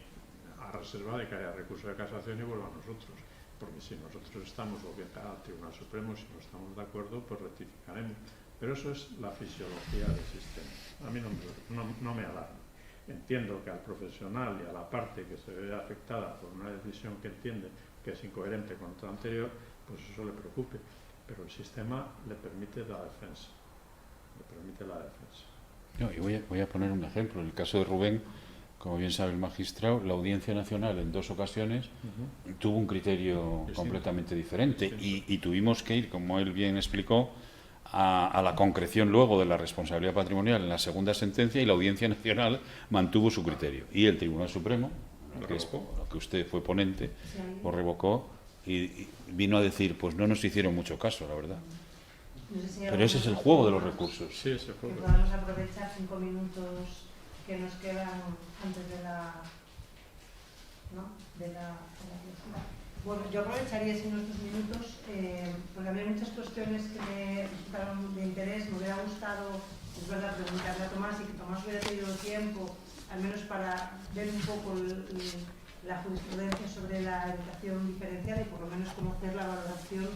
a reserva de que haya recurso de casación y vuelva a nosotros. Porque si nosotros estamos al Tribunal Supremo, si no estamos de acuerdo, pues rectificaremos. Pero eso es la fisiología del sistema. A mí no me alarma. Entiendo que al profesional y a la parte que se ve afectada por una decisión que entiende que es incoherente con otra anterior, pues eso le preocupe. Pero el sistema le permite la defensa. No, y voy a poner un ejemplo. En el caso de Rubén, como bien sabe el magistrado, la Audiencia Nacional en 2 ocasiones tuvo un criterio completamente diferente y tuvimos que ir, como él bien explicó, a la concreción luego de la responsabilidad patrimonial en la segunda sentencia, y la Audiencia Nacional mantuvo su criterio. Y el Tribunal Supremo, lo que usted fue ponente, lo revocó y vino a decir, pues no nos hicieron mucho caso, la verdad. No sé si pero ese es el juego de los recursos. Sí, ese juego. Que podamos aprovechar 5 minutos que nos quedan antes de la clausura. Bueno, yo aprovecharía unos 2 minutos porque había muchas cuestiones que me resultaron de interés. Me hubiera gustado, es verdad, preguntarle a Tomás y que Tomás hubiera tenido tiempo, al menos para ver un poco la jurisprudencia sobre la educación diferencial y por lo menos conocer la valoración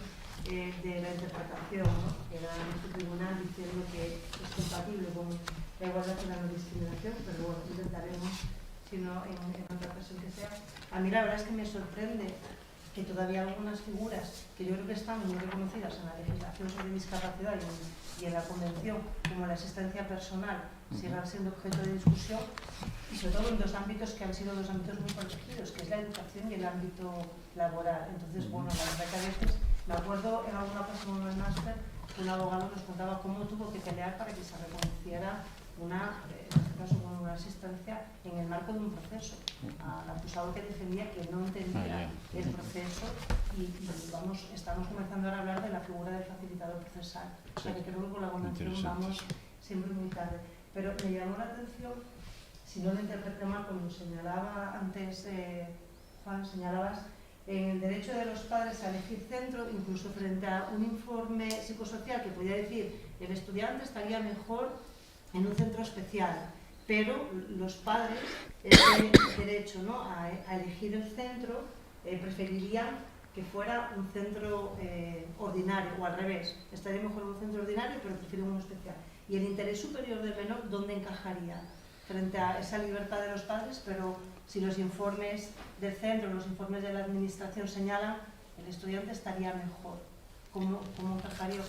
de la interpretación, ¿no? Que da nuestro tribunal diciendo que es compatible con la igualdad y la no discriminación, pero bueno, intentaremos, si no, en otra ocasión que sea. A mí la verdad es que me sorprende que todavía algunas figuras que yo creo que están muy reconocidas en la legislación sobre discapacidad y en la convención, como la asistencia personal, sigan siendo objeto de discusión, y sobre todo en 2 ámbitos que han sido 2 ámbitos muy protegidos, que es la educación y el ámbito laboral. Entonces, bueno, la verdad que a veces, me acuerdo en alguna ocasión en el máster, un abogado nos contaba cómo tuvo que pelear para que se reconociera en este caso una asistencia en el marco de un proceso, al acusado que defendía que no entendía el proceso y vamos, estamos comenzando ahora a hablar de la figura del facilitador procesal. O sea que creo que con la convención vamos siempre muy tarde. Pero me llamó la atención, si no lo interpreté mal, como señalaba antes Juan, señalabas en el derecho de los padres a elegir centro, incluso frente a un informe psicosocial que podía decir el estudiante estaría mejor en un centro especial, pero los padres, ese derecho, ¿no?, a elegir el centro, preferirían que fuera un centro ordinario, o al revés, estaría mejor en un centro ordinario, pero prefieren uno especial. Y el interés superior del menor, ¿dónde encajaría? Frente a esa libertad de los padres, pero si los informes del centro, los informes de la administración señalan, el estudiante estaría mejor. ¿Cómo encajaría,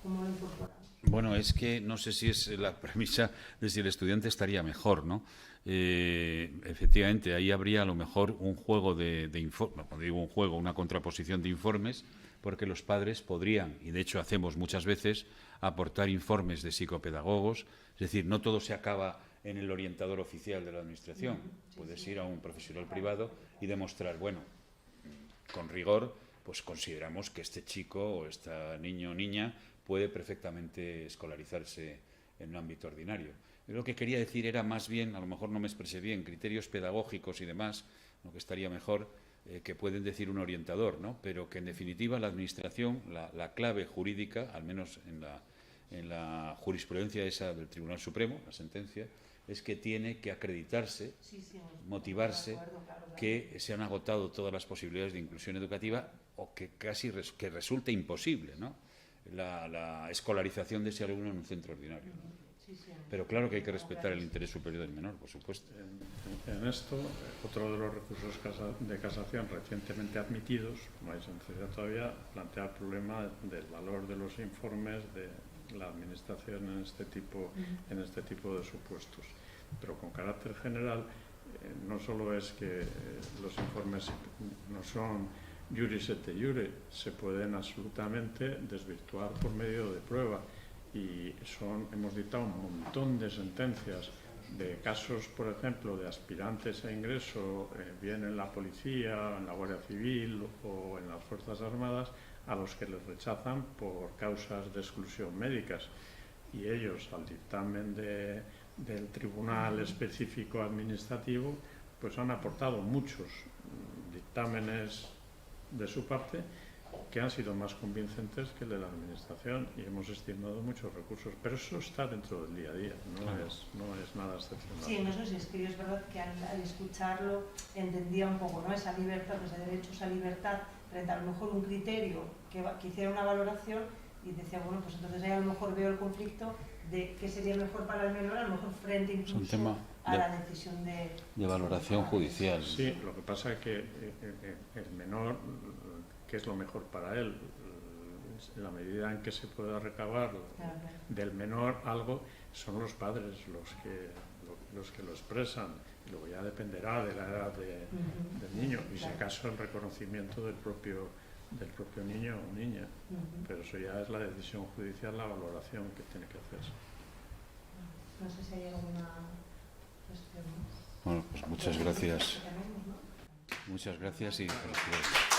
cómo lo incorporamos? Bueno, es que no sé si es la premisa de si el estudiante estaría mejor, ¿no? Efectivamente, ahí habría a lo mejor un juego de informes, cuando digo un juego, una contraposición de informes, porque los padres podrían, y de hecho hacemos muchas veces, aportar informes de psicopedagogos, es decir, no todo se acaba en el orientador oficial de la administración. Puedes ir a un profesional privado y demostrar, bueno, con rigor, pues consideramos que este chico o esta niño o niña puede perfectamente escolarizarse en un ámbito ordinario. Lo que quería decir era más bien, a lo mejor no me expresé bien, criterios pedagógicos y demás, lo que estaría mejor, que pueden decir un orientador, ¿no? Pero que en definitiva la administración, la clave jurídica, al menos en la jurisprudencia esa del Tribunal Supremo, la sentencia, es que tiene que acreditarse, motivarse, que se han agotado todas las posibilidades de inclusión educativa o que casi que resulte imposible, ¿no?, la escolarización de ese alumno en un centro ordinario, ¿no? Sí, sí, Pero claro que hay que respetar el interés superior del menor, por supuesto. En esto, otro de los recursos de casación recientemente admitidos, no hay sentencia todavía, plantea el problema del valor de los informes de la Administración en este tipo de supuestos. Pero con carácter general, no solo es que los informes no son juris et iure, se pueden absolutamente desvirtuar por medio de prueba. Y hemos dictado un montón de sentencias de casos, por ejemplo, de aspirantes a ingreso, bien en la policía, en la Guardia Civil o en las Fuerzas Armadas, a los que les rechazan por causas de exclusión médicas. Y ellos, al dictamen del Tribunal Específico Administrativo, pues han aportado muchos dictámenes de su parte que han sido más convincentes que el de la Administración, y hemos estimado muchos recursos, pero eso está dentro del día a día, no es nada excepcional. Sí, no sé si es que yo es verdad que al escucharlo entendía un poco, ¿no?, esa libertad, ese derecho a esa libertad frente a lo mejor un criterio que hiciera una valoración, y decía, bueno, pues entonces ahí a lo mejor veo el conflicto de qué sería mejor para el menor, a lo mejor frente incluso a la decisión de valoración judicial. Sí, lo que pasa es que el menor, ¿qué es lo mejor para él? En la medida en que se pueda recabar del menor algo, son los padres los que lo expresan. Luego ya dependerá de la edad del niño, y si acaso el reconocimiento del propio niño o niña. Pero eso ya es la decisión judicial, la valoración que tiene que hacerse. No sé si hay alguna cuestión más. Bueno, pues muchas gracias. Muchas gracias y felicidades.